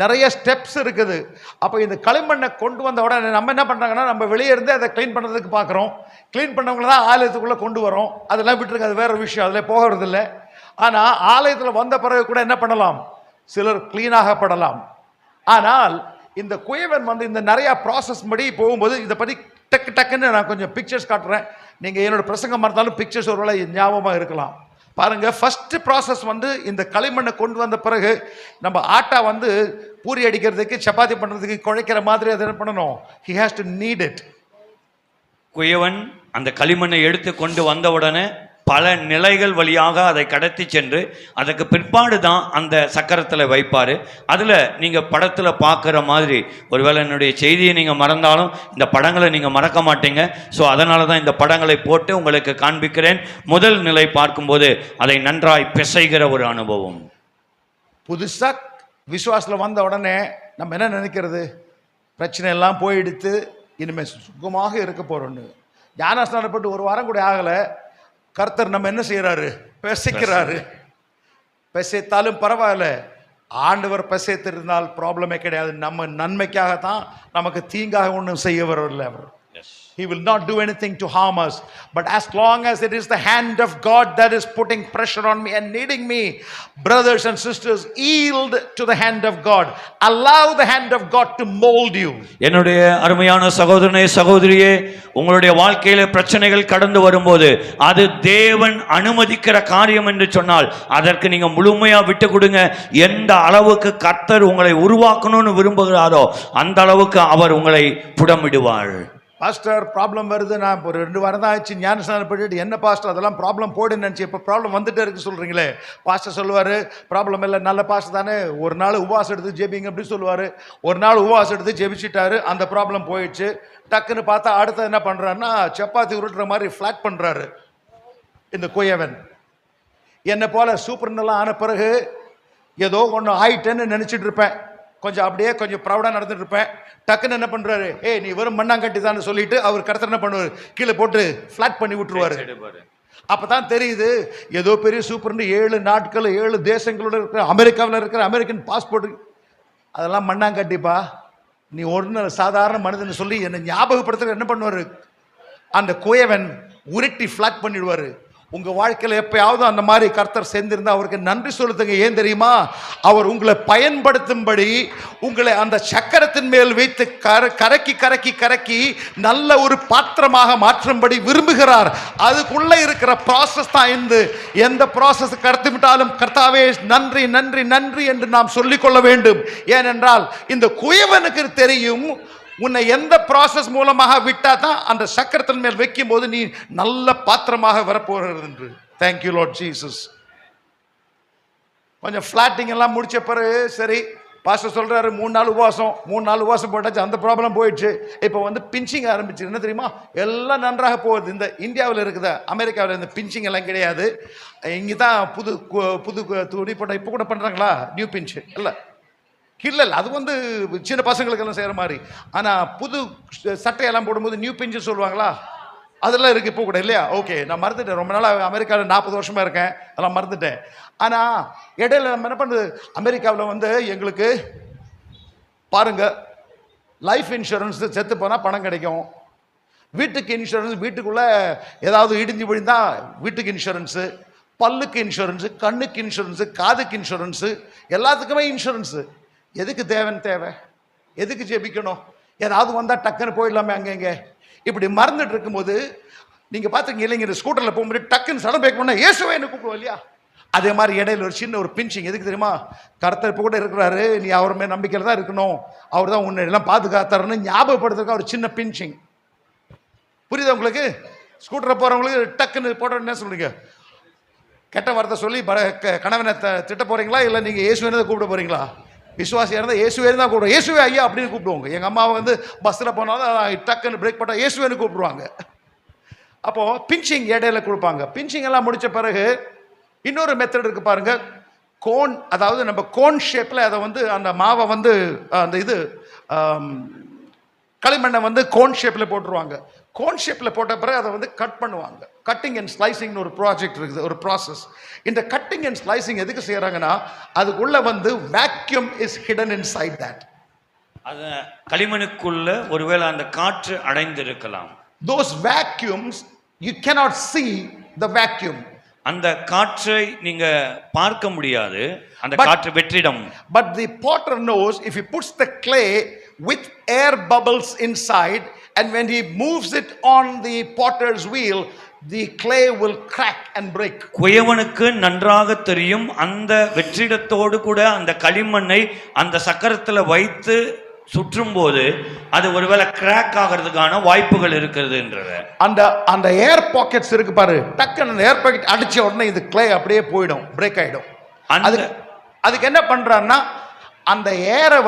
நிறைய ஸ்டெப்ஸ் இருக்குது. அப்போ இந்த களிமண்ணை கொண்டு வந்த உடனே நம்ம என்ன பண்ணுறாங்கன்னா, நம்ம வெளியே இருந்து அதை க்ளீன் பண்ணுறதுக்கு பார்க்குறோம். க்ளீன் பண்ணவங்கள தான் ஆலயத்துக்குள்ளே கொண்டு வரோம். அதெல்லாம் விட்டுருக்கு, அது வேற விஷயம், அதில் போகிறதில்லை. ஆனால் ஆலயத்தில் வந்த பிறகு கூட என்ன பண்ணலாம், சிலர் க்ளீனாகப்படலாம். ஆனால் இந்த குயவன் வந்து இந்த நிறையா ப்ராசஸ் படி போகும்போது இதை பற்றி டக்கு டக்குன்னு நான் கொஞ்சம் பிக்சர்ஸ் காட்டுறேன். நீங்கள் என்னோட பிரசங்கம் இருந்தாலும் பிக்சர்ஸ் ஒரு வேளை ஞாபகமாக இருக்கலாம். பாருங்கள், ஃபஸ்ட்டு ப்ராசஸ் வந்து இந்த களிமண்ணை கொண்டு வந்த பிறகு நம்ம ஆட்டா வந்து பூரி அடிக்கிறதுக்கு சப்பாத்தி பண்ணுறதுக்கு குழைக்கிற மாதிரி அதை என்ன பண்ணணும், he has to need it. குயவன் அந்த களிமண்ணை எடுத்து கொண்டு வந்த உடனே பல நிலைகள் வழியாக அதை கடத்தி சென்று அதுக்கு பிற்பாடு தான் அந்த சக்கரத்தில் வைப்பார். அதில் நீங்கள் படத்தில் பார்க்குற மாதிரி, ஒருவேளை என்னுடைய செய்தியை நீங்கள் மறந்தாலும் இந்த படங்களை நீங்கள் மறக்க மாட்டீங்க. ஸோ அதனால தான் இந்த படங்களை போட்டு உங்களுக்கு காண்பிக்கிறேன். முதல் நிலை பார்க்கும்போது அதை நன்றாய் பிசைகிற ஒரு அனுபவம். புதுசாக விசுவாசத்தில் வந்த உடனே நம்ம என்ன நினைக்கிறது, பிரச்சனை எல்லாம் போயிடுத்து இனிமேல் சுகமாக இருக்க போகிறோன்னு. ஞானஸ்நானப்பட்டு ஒரு வாரம் கூட ஆகலை, கர்த்தர் நம்ம என்ன செய்யறாரு, பேசிக்கிறாரு. பேசித்தாலும் பரவாயில்ல, ஆண்டவர் பேசித்திருந்தால் ப்ராப்ளமே கிடையாது. நம்ம நன்மைக்காகத்தான், நமக்கு தீங்காக ஒன்றும் செய்ய வரவில்லை அவர். He will not do anything to harm us. But as long as it is the hand of God that is putting pressure on me and needing me, brothers and sisters, yield to the hand of God. Allow the hand of God to mold you. என்னுடைய அருமையான சகோதரனே சகோதரியே, உங்களுடைய வாழ்க்கையில பிரச்சனைகள் கடந்து வரும்போது அது தேவன் அனுமதிக்கிற காரியம் என்று சொன்னால் அதற்கு நீங்க முழுமையா விட்டு கொடுங்க. எந்த அளவுக்கு கர்த்தர் உங்களை உருவாக்கணும்னு விரும்புகிறாரோ அந்த அளவுக்கு அவர் உங்களை புடமிடுவார். பாஸ்டர் ப்ராப்ளம் வருது, நான் ஒரு 2 வாரம் தான் ஆச்சு ஞானஸ்நானம் பண்ணிட்டு, என்ன பாஸ்டர் அதெல்லாம் ப்ராப்ளம் போடுன்னு நினச்சி இப்போ ப்ராப்ளம் வந்துட்டே இருக்கு சொல்கிறீங்களே. பாஸ்டர் சொல்லுவார், ப்ராப்ளம் இல்லை, நல்ல பாஸ்டர் தானே, ஒரு நாள் உபவாசம் எடுத்து ஜெபிங்க அப்படி சொல்லுவார். ஒரு நாள் உபவாசம் எடுத்து ஜெபிச்சிட்டாரு, அந்த ப்ராப்ளம் போயிடுச்சு. டக்குன்னு பார்த்தா அடுத்த என்ன பண்ணுறாருன்னா, சப்பாத்தி உருட்டுற மாதிரி ஃப்ளாட் பண்ணுறாரு இந்த குயவன். என்னை போல் சூப்பர்னெல்லாம் ஆன பிறகு ஏதோ ஒன்று ஆயிட்டேன்னு நினச்சிட்டு இருப்பேன், கொஞ்சம் அப்படியே கொஞ்சம் ப்ரௌடாக நடந்துட்டு இருப்பேன். டக்குன்னு என்ன பண்ணுறாரு, ஏய் நீ வெறும் மண்ணாங்கட்டி தான் சொல்லிட்டு அவர் கருத்து என்ன பண்ணுவார், கீழே போட்டு ஃப்ளாட் பண்ணி விட்டுருவார். அப்போ தான் தெரியுது ஏதோ பெரிய சூப்பர்னு 7 நாட்கள் 7 தேசங்களோட இருக்கிற அமெரிக்காவில் இருக்கிற அமெரிக்கன் பாஸ்போர்ட், அதெல்லாம் மண்ணாங்கட்டிப்பா, நீ ஒன்று சாதாரண மனிதன் சொல்லி என்னை ஞாபகப்படுத்துகிற என்ன பண்ணுவார், அந்த குயவன் உருட்டி ஃப்ளாட் பண்ணிடுவார். உங்க வாழ்க்கையில் எப்பயாவது அந்த மாதிரி கர்த்தர் செஞ்சிருந்தா அவருக்கு நன்றி செலுத்துங்க. ஏன் தெரியுமா? அவர் உங்களை பயன்படுத்தும்படி உங்களை அந்த சக்கரத்தின் மேல் வைத்து கரக்கி கரக்கி கரக்கி நல்ல ஒரு பாத்திரமாக மாற்றும்படி விரும்புகிறார். அதுக்குள்ள இருக்கிற ப்ராசஸ் தான் எந்த ப்ராசஸ் கடத்தி விட்டாலும் கர்த்தாவே நன்றி நன்றி நன்றி என்று நாம் சொல்லிக்கொள்ள வேண்டும். ஏனென்றால் இந்த குயவனுக்கு தெரியும் உன்னை எந்த ப்ராசஸ் மூலமாக விட்டா தான் அந்த சக்கரத்தின் மேல் வைக்கும் போது நீ நல்ல பாத்திரமாக வரப்போகிறது என்று. Thank you Lord Jesus. கொஞ்சம் ஃபிளாட்டிங் எல்லாம் முடிச்ச பிறகு சரி பாஸ்டர் சொல்றாரு 3 நாள் உபவாசம் போட்டாச்சு, அந்த ப்ராப்ளம் போயிடுச்சு. இப்போ பிஞ்சிங் ஆரம்பிச்சு. என்ன தெரியுமா? எல்லாம் நன்றாக போகுது. இந்த இந்தியாவில் இருக்குதா, அமெரிக்காவில் இந்த பிஞ்சிங் எல்லாம் கிடையாது. இங்கே தான் புது புது துணி போட்டால் இப்போ கூட பண்ணுறாங்களா நியூ பிஞ்ச் இல்லை இல்லை அது சின்ன பசங்களுக்கெல்லாம் செய்கிற மாதிரி. ஆனால் புது சட்டையெல்லாம் போடும்போது நியூ பிஞ்சு சொல்லுவாங்களா, அதெல்லாம் இருக்குது இப்போ கூட இல்லையா? ஓகே, நான் மறந்துட்டேன். ரொம்ப நாளாக அமெரிக்காவில் 40 வருஷமாக இருக்கேன், அதெல்லாம் மறந்துட்டேன். ஆனால் இடையில நம்ம என்ன பண்ணுறது, அமெரிக்காவில் எங்களுக்கு பாருங்க லைஃப் இன்சூரன்ஸ் செத்து போனால் பணம் கிடைக்கும், வீட்டுக்கு இன்சூரன்ஸ், வீட்டுக்குள்ளே ஏதாவது இடிஞ்சு விழுந்தா வீட்டுக்கு இன்சூரன்ஸு, பல்லுக்கு இன்சூரன்ஸு, கண்ணுக்கு இன்சூரன்ஸு, காதுக்கு இன்சூரன்ஸு, எல்லாத்துக்குமே இன்சூரன்ஸு. எதுக்கு தேவை? எதுக்கு ஜெபிக்கணும்? ஏதாவது வந்தால் டக்குன்னு போயிடலாமே அங்கே இப்படி மறந்துட்டு இருக்கும்போது நீங்கள் பார்த்துருங்க இல்லைங்க, ஸ்கூட்டரில் போகும்போது டக்குன்னு சடம் பேக் பண்ணால் இயேசுவை என்ன கூப்பிடுவோம் இல்லையா? அதே மாதிரி இடையில ஒரு சின்ன ஒரு பிஞ்சிங். எதுக்கு தெரியுமா? கர்த்தர் இப்போ கூட இருக்கிறாரு, நீ அவர் மேல் நம்பிக்கையில் தான் இருக்கணும், அவர் தான் உன்னை எல்லாம் பாதுகாத்தாருன்னு ஞாபகப்படுத்துறதுக்கு ஒரு சின்ன பிஞ்சிங். புரியுதா உங்களுக்கு? ஸ்கூட்டரில் போகிறவங்களுக்கு டக்குன்னு போட்ட என்ன சொல்றீங்க? கெட்ட வார்த்தை சொல்லி கணவனை திட்ட போகிறீங்களா, இல்லை நீங்கள் இயேசுவை கூப்பிட போகிறீங்களா? விசுவாசியாக இருந்தால் இயேசுவே தான் கூப்பிடுவோம். இயேசுவே ஐயா அப்படின்னு கூப்பிடுவாங்க. எங்கள் அம்மாவை பஸ்ஸில் போனாலும் டக்குன்னு பிரேக் போட்டால் இயேசுவேன்னு கூப்பிடுவாங்க. அப்போது பிஞ்சிங் இடையில கொடுப்பாங்க. பிஞ்சிங் எல்லாம் முடித்த பிறகு இன்னொரு மெத்தட் இருக்கு பாருங்க, கோன். அதாவது நம்ம கோன் ஷேப்பில் அதை அந்த மாவை அந்த இது களிமண்ணை கோன் ஷேப்பில் போட்டுருவாங்க. கோன் ஷேப்பில் போட்ட பிறகு அதை கட் பண்ணுவாங்க. கட்டிங் அண்ட் ஸ்லைசிங்னு ஒரு ப்ராஜெக்ட் இருக்குது, ஒரு ப்ராசஸ். இந்த கட்டிங் அண்ட் ஸ்லைசிங் எதுக்கு செய்கிறாங்கன்னா, அதுக்குள்ள vacuum is hidden inside that. அது களிமண்ணுக்குள்ள ஒருவேளை அந்த காற்று அடைந்திருக்கலாம். Those vacuums you cannot see the vacuum. அந்த காற்றை நீங்க பார்க்க முடியாது, அந்த காற்று வெற்றிடம். But the potter knows if he puts the clay with air bubbles inside and when he moves it on the potter's wheel, the clay will crack and break. குயவனுக்கு நன்றாக தெரியும் அந்த வெற்றிடத்தோடு கூட அந்த களிமண்ணை அந்த சக்கரத்துல வைத்து சுற்றும் போது அது ஒருவேளை கிராக் ஆகிறதுக்கான வாய்ப்புகள் இருக்கிறதுன்றத. அந்த ஏர் பாக்கெட்ஸ் இருக்கு பாரு, டக்குன்னு அந்த ஏர் பாக்கெட் அடிச்ச உடனே இது கிளே அப்படியே போயிடும், பிரேக் ஆயிடும். அதுக்கு என்ன பண்றாருன்னா, அந்த ஏரை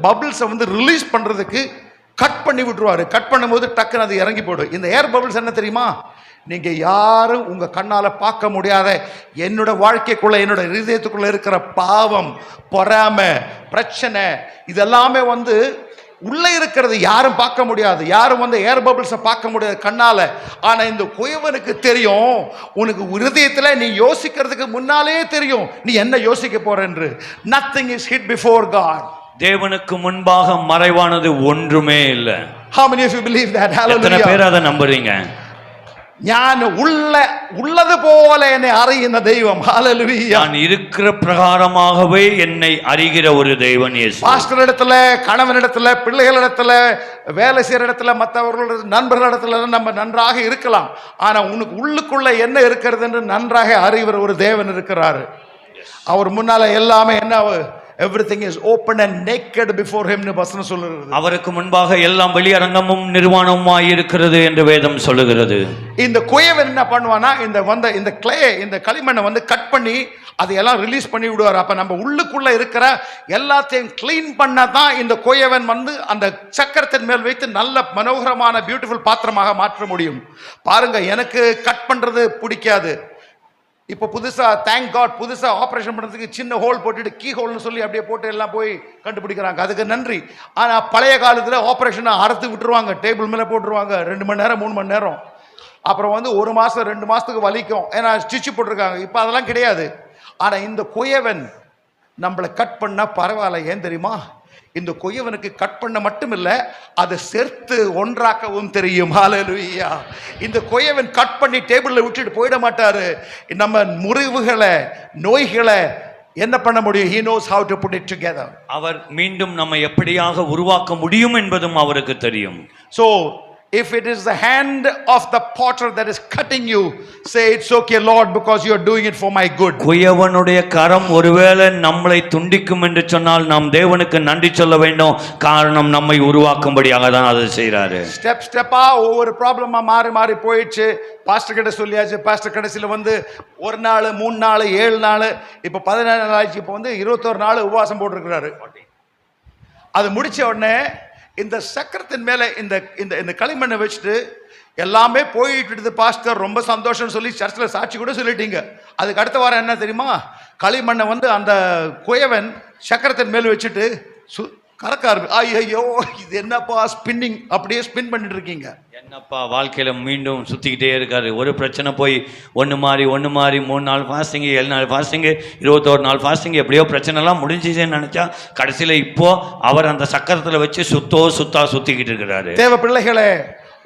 பபிள்ஸை ரிலீஸ் பண்றதுக்கு கட் பண்ணி விட்டுருவாரு. கட் பண்ணும்போது டக்குன்னு அது இறங்கி போயிடும். இந்த ஏர் பபிள்ஸ் என்ன தெரியுமா? நீங்க யாரும் உங்க கண்ணால பார்க்க முடியாத என்னோட வாழ்க்கைக்குள்ள, என்னோட இதயத்துக்குள்ள இருக்கிற பாவம், பொறாமை, பிரச்சனை, இதெல்லாமே உள்ள இருக்கிறது யாரும் பார்க்க முடியாது. யாரும் ஏர் பபிள்ஸை பார்க்க முடியாது கண்ணால. ஆனா இந்த குயவனுக்கு தெரியும், உனக்கு இருதயத்துல நீ யோசிக்கிறதுக்கு முன்னாலே தெரியும் நீ என்ன யோசிக்க போற என்று. Nothing is hid before God. தேவனுக்கு முன்பாக மறைவானது ஒன்றுமே இல்லை. How many of you believe that? Hallelujah. எத்தனை பேர் அதை நம்புறீங்க? ஞான உள்ளது போல என்னை அறிகிற தெய்வம். ஹalleluya. நான் இருக்கிற பிரகாரமாகவே என்னை அறிகிற ஒரு தெய்வன் இயேசு. பாஸ்டர் இடத்துல, கணவன் இடத்துல, பிள்ளைகள் இடத்துல, வேலை செய்யற இடத்துல, மற்றவர்கள் நண்பர்கள் இடத்துல நம்ம நன்றாக இருக்கலாம். ஆனா உனக்கு உள்ளுக்குள்ள என்ன இருக்கிறது என்று நன்றாக அறிகிற ஒரு தேவன் இருக்கிறாரு. அவர் முன்னால எல்லாமே என்ன, everything is open and naked before him னு வசனம் சொல்லுகிறது. அவருக்கு முன்பாக எல்லாம் வெளியரங்கமும் நிர்வாணமுமாய் இருக்கிறது என்று வேதம் சொல்லுகிறது. இந்த குயவன் என்ன பண்ணுவானா, இந்த கிளே, இந்த களிமண்ணை கட் பண்ணி அதையெல்லாம் ரிலீஸ் பண்ணி விடுவார். அப்ப நம்ம உள்ளுக்குள்ள இருக்கிற எல்லாத்தையும் கிளீன் பண்ண தான் இந்த குயவன் அந்த சக்கரத்தின் மேல் வைத்து நல்ல மனோகரமான பியூட்டிஃபுல் பாத்திரமாக மாற்ற முடியும். பாருங்க, எனக்கு கட் பண்றது பிடிக்காது. இப்போ புதுசா தேங்க் காட் புதுசா ஆபரேஷன் பண்றதுக்கு சின்ன ஹோல் போட்டுட்டு கீ ஹோல்னு சொல்லி அப்படியே போட்டு எல்லாம் போய் கண்டுபிடிக்கிறாங்க, அதுக்கு நன்றி. ஆனா பழைய காலத்துல ஆபரேஷனை அறுத்து விட்டுருவாங்க, டேபிள் மேல போட்டுருவாங்க, 2 மணி நேரம் 3 மணி நேரம். அப்புறம் 1 மாசம் 2 மாசத்துக்கு வலிக்கும், ஏன்னா ஸ்டிச் போட்டிருக்காங்க. இப்போ அதெல்லாம் கிடையாது. ஆனா இந்த குயவன் நம்மளை கட் பண்ணா பரவாயில்ல. ஏன் தெரியுமா? இந்த குயவனுக்கு கட் பண்ண மட்டும் இல்ல, அதை சேர்த்து ஒன்றாக்கவும் தெரியும். ஹalleluya. இந்த குயவன் கட் பண்ணி டேபிள்ல விட்டுட்டு போயிட மாட்டாரு. நம்ம முறிவுகளை, நோய்களை என்ன பண்ண முடியும்? he knows how to put it together. அவர் மீண்டும் நம்மை எப்படியாக உருவாக்க முடியும் என்பதும் அவருக்கு தெரியும். So if it is the hand of the potter that is cutting you, say it's okay Lord because you are doing it for my good. குயவனுடைய கரம் ஒருவேளை நம்மளை துண்டிக்கும் என்று சொன்னால் நாம் தேவனுக்கு நன்றி சொல்ல வேண்டும். காரணம் நம்மை உருவாக்கும்படியாக தான் அதை செய்கிறாரு. ஸ்டெப்பா ஒவ்வொரு ப்ராப்ளமா மாறி மாறி போயிடுச்சு. பாஸ்டர் கிட்ட சொல்லியாச்சு. பாஸ்டர் கடைசியில் வந்து 1 நாள், 3 நாள், 7 நாள், இப்போ 17 நாள் ஆயிடுச்சு. இப்போ வந்து 21 நாள் உபவாசம் போட்டிருக்கிறாரு. அது முடிச்ச உடனே இந்த சக்கரத்தின் மேல இந்த இந்த இந்த களிமண்ணை வச்சுட்டு எல்லாமே போயிட்டு பாஸ்டர் ரொம்ப சந்தோஷம் சொல்லி சர்ச்சில் சாட்சி கூட சொல்லிட்டீங்க. அதுக்கு அடுத்த வாரம் என்ன தெரியுமா? களிமண்ணை வந்து அந்த குயவன் சக்கரத்தின் மேல வச்சுட்டு கறக்காரு. ஐயோ இது என்னப்பா ஸ்பின்னிங், அப்படியே ஸ்பின் பண்ணிட்டு இருக்கீங்க. என்னப்பா வாழ்க்கையில மீண்டும் சுத்திக்கிட்டே இருக்காரு. ஒரு பிரச்சனை போய் ஒன்று மாறி 3 நாள் ஃபாஸ்டிங், 7 நாள் ஃபாஸ்டிங், 21 நாள் ஃபாஸ்டிங், எப்படியோ பிரச்சனைலாம் முடிஞ்சிச்சேன்னு நினைச்சா கடைசியில் இப்போ அவர் அந்த சக்கரத்தில் வச்சு சுத்திக்கிட்டு இருக்கிறாரு. தேவ பிள்ளைகளே,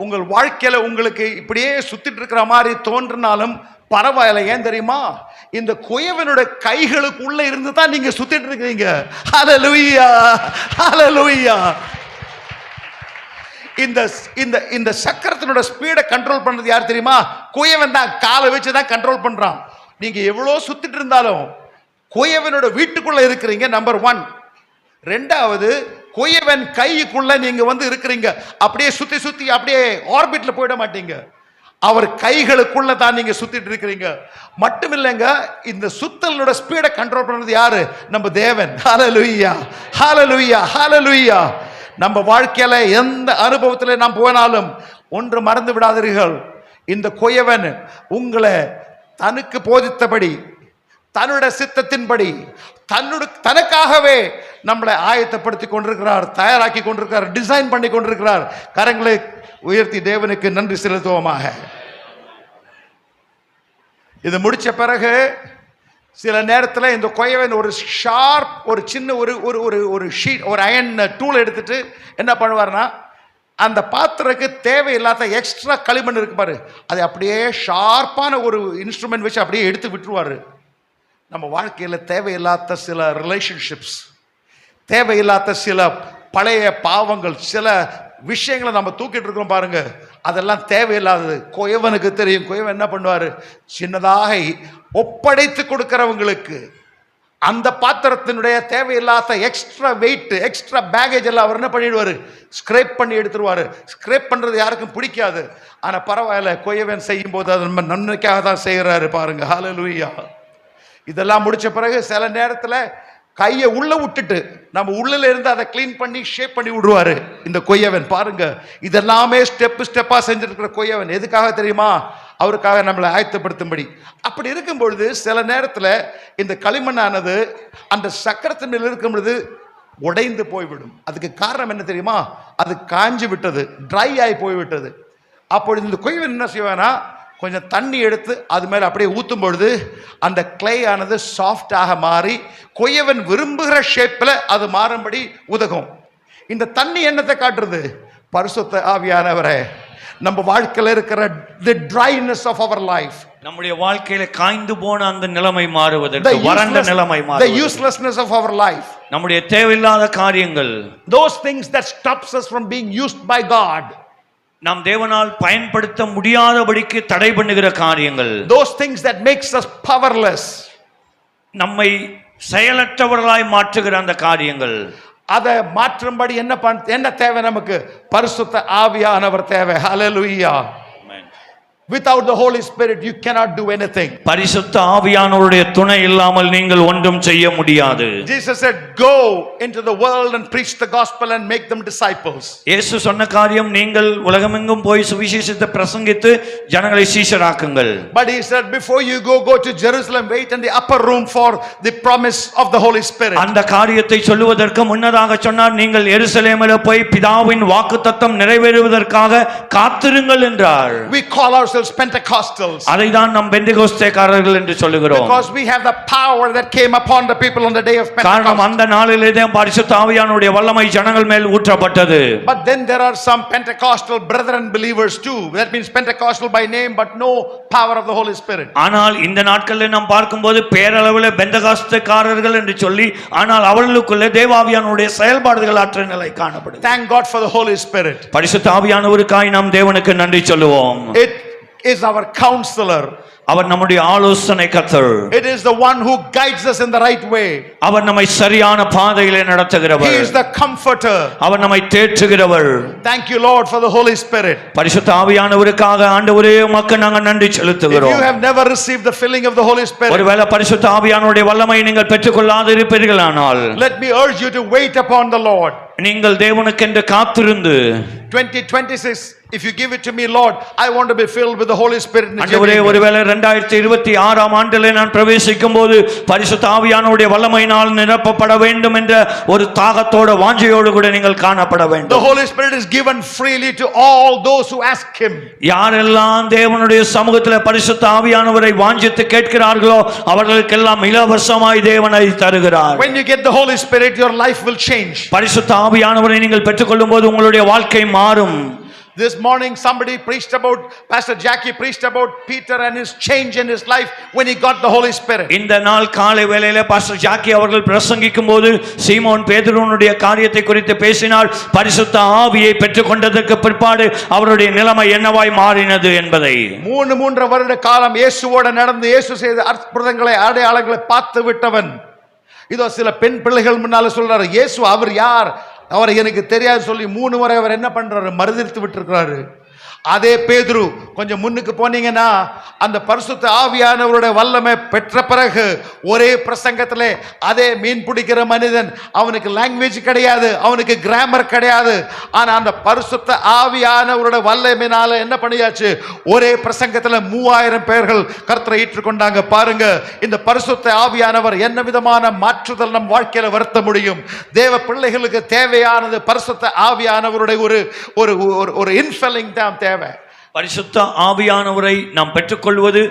உங்கள் வாழ்க்கையில உங்களுக்கு இப்படியே சுத்திட்டு இருக்கிற மாதிரி தோன்றினாலும் பரவாயில்ல. ஏன் தெரியுமா? இந்த குயவனுடைய கைகளுக்குள்ள இருந்து தான் நீங்க சுத்திட்டு இருக்கீங்க. ஹalleluya, ஹalleluya. இந்த இந்த இந்த சக்கரத்தினோட ஸ்பீடை கண்ட்ரோல் பண்றது யார் தெரியுமா? குயவன் தான். காலை வச்சு தான் கண்ட்ரோல் பண்றான். நீங்க எவ்வளவு சுத்திட்டு இருந்தாலும் குயவனோட வீட்டுக்குள்ள இருக்கிறீங்க, நம்பர் 1. 2வது, குயவன் கைக்குள்ள நீங்க வந்து இருக்கிறீங்க. அப்படியே சுத்தி அப்படியே ஆர்பிட்ல போயிட மாட்டீங்க. அவர் கைகளுக்குள்ள தான் நீங்க சுத்திட்டு இருக்கிறீங்க. மட்டும் இல்லைங்க, இந்த சுத்தலோட ஸ்பீடை கண்ட்ரோல் பண்றது யாரு? நம்ம தேவன். ஹalleluya, ஹalleluya, ஹalleluya. நம்ம வாழ்க்கையில எந்த அனுபவத்தில் நாம் போனாலும் ஒன்று மறந்து விடாதீர்கள். இந்த குயவன் உங்களை தனக்கு போதித்தபடி, தன்னுடைய சித்தத்தின்படி, தனக்காகவே நம்மளை ஆயத்தப்படுத்தி கொண்டிருக்கிறார், தயாராக்கி கொண்டிருக்கிறார், டிசைன் பண்ணி கொண்டிருக்கிறார். கரங்களை உயர்த்தி தேவனுக்கு நன்றி செலுத்துவோமாக. இது முடிச்ச பிறகு சில நேரத்தில் இந்த குயவன் ஒரு ஷார்ப், ஒரு சின்ன ஒரு ஷீட், ஒரு அயன் டூல் எடுத்துட்டு என்ன பண்ணுவார்னா, அந்த பாத்திரக்கு தேவையில்லாத எக்ஸ்ட்ரா களிமண் இருக்கு பாரு, அதை அப்படியே ஷார்ப்பான ஒரு இன்ஸ்ட்ருமெண்ட் வச்சு அப்படியே எடுத்து விட்டுருவாரு. நம்ம வாழ்க்கையில் தேவையில்லாத சில ரிலேஷன்ஷிப்ஸ், தேவையில்லாத சில பழைய பாவங்கள், சில விஷயங்களை நம்ம தூக்கிட்டு இருக்கோம் பாருங்க, அதெல்லாம் தேவையில்லாதது. குயவனுக்கு தெரியும். குயவன் என்ன பண்ணுவாரு? சின்னதாக ஒப்படைத்து கொடுக்கிறவங்களுக்கு அந்த பாத்திரத்தினுடைய தேவையில்லாத எக்ஸ்ட்ரா வெயிட், எக்ஸ்ட்ரா பேகேஜ் எல்லாம் அவர் என்ன பண்ணிடுவாரு? ஸ்கிரேப் பண்ணி எடுத்துருவாரு. ஸ்கிரேப் பண்றது யாருக்கும் பிடிக்காது. ஆனா பரவாயில்ல, குயவன் செய்யும் போது அது நம்ம நன்மைக்காக தான் செய்யறாரு பாருங்க. ஹalleluya. இதெல்லாம் முடிச்ச பிறகு சில நேரத்தில் கையை உள்ள விட்டுட்டு நம்ம உள்ளல இருந்து அதை கிளீன் பண்ணி ஷேப் பண்ணி விடுவாரு இந்த குயவன். பாருங்க, இதெல்லாமே ஸ்டெப்பா செஞ்சிருக்கிற குயவன் எதுக்காக தெரியுமா? அவருக்காக நம்மளை ஆயத்தப்படுத்தும்படி. அப்படி இருக்கும் பொழுது சில நேரத்தில் இந்த களிமண்ணானது அந்த சக்கரத்தின் மேல் இருக்கும் பொழுது உடைந்து போய்விடும். அதுக்கு காரணம் என்ன தெரியுமா? அது காஞ்சி விட்டது, ட்ரை ஆகி போய்விட்டது. அப்பொழுது இந்த குயவன் என்ன செய்வானா, கொஞ்சம் தண்ணி எடுத்து அது மேலே அப்படியே ஊற்றும் பொழுது அந்த கிளே ஆனது சாஃப்டாக மாறி குயவன் விரும்புகிற ஷேப்பில் அது மாறும்படி உதவும். இந்த தண்ணி என்னத்தை காட்டுறது? பரிசுத்த ஆவியானவரே, நம்ம வாழ்க்கையில் இருக்கிற the dryness of our life, நம்முடைய வாழ்க்கையில காய்ந்து போன அந்த நிலைமை மாறுவதற்கு, வறண்ட நிலைமை மாறுவதற்கு, the uselessness of our life, நம்முடைய தேவையில்லாத காரியங்கள், those things that stops us from being used by God, நாம் தேவனால் பயன்படுத்த முடியாதபடிக்கு தடை பண்ணுகிற காரியங்கள், those things that makes us powerless, நம்மை செயலற்றவர்களாய் மாற்றுகிற அந்த காரியங்கள், அதை மாற்றும்படி என்ன தேவை? நமக்கு பரிசுத்த ஆவியானவர் தேவை. ஹalleluya. Without the Holy Spirit you cannot do anything. பரிசுத்த ஆவியானவருடைய துணை இல்லாமல் நீங்கள் ஒன்றும் செய்ய முடியாது. Jesus said, go into the world and preach the gospel and make them disciples. இயேசு சொன்ன காரியம், நீங்கள் உலகமெங்கும் போய் சுவிசேஷத்தை பிரசங்கித்து ஜனங்களை சீஷராக்குங்கள். But he said, before you go to Jerusalem, wait in the upper room for the promise of the Holy Spirit. அந்த காரியத்தை சொல்லுவதற்கு முன்னதாக சொன்னார், நீங்கள் எருசலேமில் போய் பிதாவின் வாக்குத்தத்தம் நிறைவேறுவதற்காக காத்திருங்கள் என்றார். We call ourselves ourselves Pentecostals. அதை தான் நாம் பெந்தெகோஸ்தேக்காரர்கள் என்று சொல்லுகிறோம். Because we have the power that came upon the people on the day of காரணம் Pentecost. அந்த நாளிலே தான் பரிசுத்த ஆவியானுடைய வல்லமை ஜனங்கள் மேல் ஊற்றப்பட்டது. But then there are some Pentecostal brethren believers too. That means Pentecostal by name but no power of the Holy Spirit. ஆனால் இந்த நாட்களில் நாம் பார்க்கும்போது பேரளவில் பெந்தெகோஸ்தேக்காரர்கள் என்று சொல்லி ஆனால் அவர்களுக்குள்ளே தேவாவியானுடைய செயல்பாடுகள் அற்ற நிலை காணப்படுது. Thank God for the Holy Spirit. பரிசுத்த ஆவியானவருக்காய் நாம் தேவனுக்கு நன்றி சொல்லுவோம். It is our counselor. அவர் நம்முடைய ஆலோசனை கர்த்தர். It is the one who guides us in the right way. அவர் நம்மை சரியான பாதையிலே நடத்துகிறவர். He is the comforter. அவர் நம்மை தேற்றுகிறவர். Thank you Lord for the Holy Spirit. பரிசுத்த ஆவியானவருக்காக ஆண்டவரே உமக்கு நாங்கள் நன்றி If செலுத்துகிறோம். you have never received the filling of the Holy Spirit, ஒருவேளை பரிசுத்த ஆவியானுடைய வல்லமை நீங்கள் பெற்றுக்கொள்ளாது இருப்பீர்களானால் let me urge you to wait upon the Lord. நீங்கள் தேவனுக்கென்று காத்திருந்து 2026, if you give it to me Lord, I want to be filled with the Holy Spirit. ஆண்டவரே ஒருவேளை 2026 ஆண்டிலே நான் பிரவேசிக்கும் போது பரிசுத்த ஆவியானுடைய வல்லமையினால் நிரப்பப்பட வேண்டும் என்ற ஒரு தாகத்தோட வாஞ்சையோடு கூட நீங்கள் காணப்பட The வேண்டும். Holy Spirit is given freely to all those who ask Him. யாரெல்லாம் தேவனுடைய சமூகத்தில் பரிசுத்த ஆவியானவரை வாஞ்சித்து கேட்கிறார்களோ அவர்களுக்கெல்லாம் இலவசமாய் தேவனை தருகிறார். When you get the Holy Spirit, your life will change. பரிசுத்த ஆவியானவரை நீங்கள் பெற்றுக்கொள்ளும் போது உங்களுடைய வாழ்க்கை மாறும். This morning somebody preached about, Pastor Jackie preached about Peter and his change in his life when he got the Holy Spirit. இந்த நாள் காலை வேளையில பாஸ்டர் ஜாக்கி அவர்கள் பிரசங்கிக்கும் போது சீமோன் பேதுருவினுடைய காரியத்தை குறித்து பேசினார். பரிசுத்த ஆவியை பெற்றுக்கொண்டதற்கு பிற்பாடு அவருடைய நிலைமை என்னவாய் மாறினது என்பதை 3 வருட காலம் இயேசுவோட நடந்து இயேசு செய்த அற்புதங்களை அடையாளங்களை பார்த்து விட்டவன் இதோ சில பெண் பிள்ளைகள் முன்னால சொல்றாரு, இயேசு அவர் யார், அவரை எனக்கு தெரியாது சொல்லி 3 முறை அவர் என்ன பண்றாரு, மறுதலித்து விட்டுருக்கிறாரு. அதே பேதுரு கொஞ்சம் முன்னுக்கு போனீங்கன்னா அந்த பரிசுத்த ஆவியானவருடைய வல்லமை பெற்ற பிறகு ஒரே பிரசங்கத்திலே அதே மீன் பிடிக்கிற மனிதன், அவனுக்கு லாங்குவேஜ் கிடையாது, அவனுக்கு கிராமர் கிடையாது, ஆனா அந்த பரிசுத்த ஆவியானவருடைய வல்லமையினால என்ன பண்ணியாச்சு, ஒரே பிரசங்கத்தில் 3000 பேர்கள் கர்த்தரை ஏற்றுக்கொண்டாங்க. பாருங்க, இந்த பரிசுத்த ஆவியானவர் என்ன விதமான மாற்றுதல் நம் வாழ்க்கையில வருத்த முடியும். தேவ பிள்ளைகளுக்கு தேவையானது பரிசுத்த ஆவியானவருடைய ஒரு இன்ஃபெல்லிங் தான் தேவை. பரிசுத்த ஆவியானவரை நாம் பெற்றுக்கொள்வது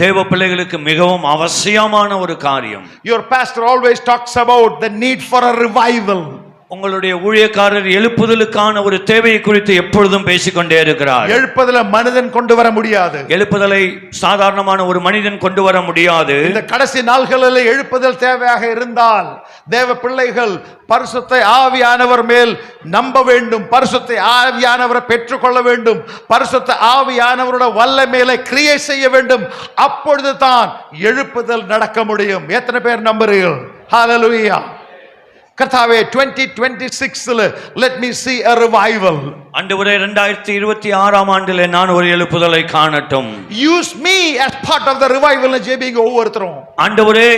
தேவ பிள்ளைகளுக்கு மிகவும் அவசியமான ஒரு காரியம். Your pastor always talks about the need for a revival. உங்களுடைய ஊழியக்காரர் எழுப்புதலுக்கான ஒரு தேவையை குறித்து எப்பொழுதும் பேசிக்கொண்டே இருக்கிறார். எழுப்புதல மனிதன் கொண்டு வர முடியாது. எழுப்புதலை சாதாரணமான ஒரு மனிதன் கொண்டு வர முடியாது. இந்த கடைசி நாள்களில் எழுப்புதல் தேவையாக இருந்தால் தேவ பிள்ளைகள் பரிசுத்த ஆவியானவர் மேல் நம்ப வேண்டும், பரிசுத்த ஆவியானவரை பெற்றுக்கொள்ள வேண்டும், பரிசுத்த ஆவியானவரோட வல்லமையில கிரியை செய்ய வேண்டும். அப்பொழுது தான் எழுப்புதல் நடக்க முடியும். எத்தனை பேர் நம்புறீர்கள்? ஹalleluya. கர்த்தாவே 2026 let me see a revival. ஆண்டவரே 2026 ஆண்டிலே நான் ஒரு எழுப்புதலை காணட்டும். Use me as part of the revival. ஜெபிங்க ஒவ்வொருத்தரும். ஆண்டவரே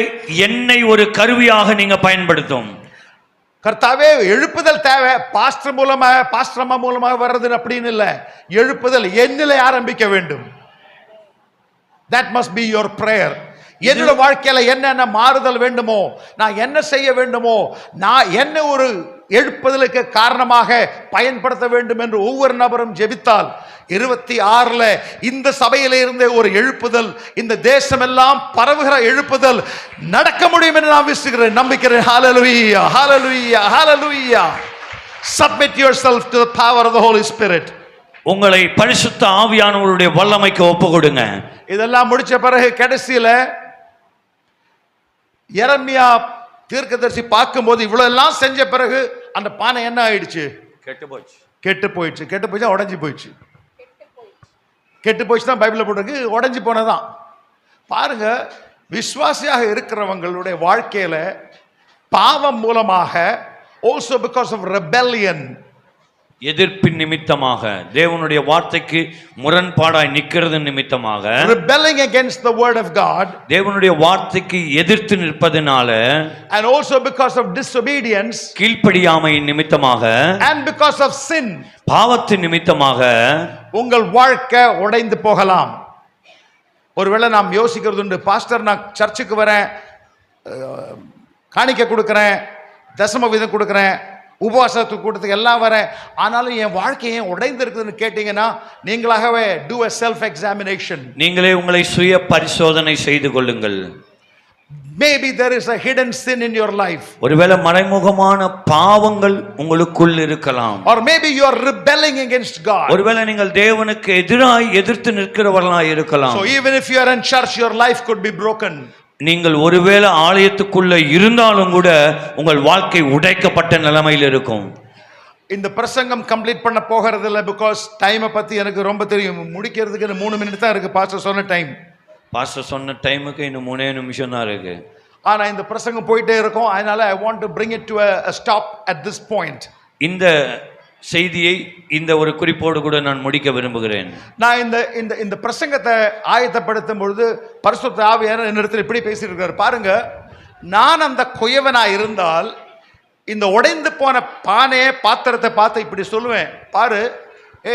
என்னை ஒரு கருவியாக நீங்க பயன்படுத்தும். கர்த்தாவே எழுப்புதல் தேவை, பாஸ்டர் மூலமாக பாஸ்டர் அம்மா மூலமாக வர்றது அப்படின்னு இல்லை. எழுப்புதல் என்னிலே ஆரம்பிக்க வேண்டும். That must be your prayer. என்னோட வாழ்க்கையில என்னென்ன மாறுதல் வேண்டுமோ, நான் என்ன செய்ய வேண்டுமோ, நான் என்ன ஒரு எழுப்புதலுக்கு காரணமாக பயன்படுத்த வேண்டும் என்று ஒவ்வொரு நபரும் ஜெபித்தால் 26 இந்த சபையில இருந்த ஒரு எழுப்புதல், இந்த தேசம் எல்லாம் பரவுகிற எழுப்புதல் நடக்க முடியும் என்று நான் விசுகிறேன், நம்பிக்கிறேன். ஹalleluya, hallelujah, hallelujah. Submit yourself to the power of the Holy Spirit. உங்களை பரிசுத்த ஆவியானவருடைய வல்லமைக்கு ஒப்புக்கொடுங்க. இதெல்லாம் முடிச்ச பிறகு கடைசியில எரேமியா தீர்க்கதரிசி பார்க்கும்போது இவ்வளவு எல்லாம் செஞ்ச பிறகு அந்த பானை என்ன ஆயிடுச்சு? கெட்டு போயிடுச்சு, உடைஞ்சு போயிடுச்சு. கெட்டு போயிடுச்சு தான் பைபிள்ல போட்டிருக்கு, உடைஞ்சு போனதான். பாருங்க, விசுவாசியாக இருக்கிறவங்களுடைய வாழ்க்கையில பாவம் மூலமாக, also because of rebellion, எதிர்ப்பின் நிமித்தமாக, தேவனுடைய வார்த்தைக்கு முரண்பாடாய் நிக்கிறது நிமித்தமாக, rebelling against the word of God, தேவனுடைய வார்த்தைக்கு எதிர்த்து நிற்பதனால, and also because of disobedience, கீழ்ப்படியாமையின் நிமித்தமாக, and because of sin, பாவத்தின் நிமித்தமாக உங்கள் வாழ்க்கை உடைந்து போகலாம். ஒருவேளை நாம் யோசிக்கிறது உண்டு, பாஸ்டர் நான் சர்ச்சுக்கு வரேன், காணிக்கை கொடுக்கிறேன், தசம வீதம் கொடுக்கிறேன், உபவாசத்து கூட்டத்துக்கு எல்லாம் வரேன், ஆனாலும் என் வாழ்க்கை ஏன் உடைந்து இருக்குதுன்னு கேட்டீங்கன்னா நீங்களாகவே do a self examination. நீங்களே உங்களை சுய பரிசோதனை செய்து கொள்ளுங்கள். Maybe there is a hidden sin in your life. ஒருவேளை மறைமுகமான பாவங்கள் உங்களுக்குள் இருக்கலாம். Or maybe you are rebelling against God. ஒருவேளை நீங்கள் தேவனுக்கு எதிராய் எதிர்த்து நிற்கிறவர்களாய் இருக்கலாம். So even if you are in church, your life could be broken. நீங்கள் ஒருவேளை ஆலயத்துக்குள்ள இருந்தாலும் கூட உங்கள் வாழ்க்கை உடைக்கப்பட்ட நிலைமையில் இருக்கும். இந்த பிரசங்கம் கம்ப்ளீட் பண்ண போகிறது இல்லை, பிகாஸ் டைமை பற்றி எனக்கு ரொம்ப தெரியும். முடிக்கிறதுக்கு 3 மினிட் தான் இருக்குது பாஸ்டர் சொன்ன டைம். பாஸ்டர் சொன்ன டைமுக்கு இன்னும் 3 நிமிஷம் தான் இருக்கு. ஆனால் இந்த பிரசங்கம் போயிட்டே இருக்கும், அதனால I want to bring it to a stop at this point. இந்த செய்தியை இந்த ஒரு குறிப்போடு கூட நான் முடிக்க விரும்புகிறேன். நான் இந்த இந்த இந்த பிரசங்கத்தை ஆயத்தப்படுத்தும் பொழுது பரிசுத்த ஆவியானவர் என்னிடத்தில் இப்படி பேசியிருக்காரு பாருங்க. நான் அந்த குயவனா இருந்தால் இந்த உடைந்து போன பானையை பாத்திரத்தை பார்த்து இப்படி சொல்லுவேன், பாரு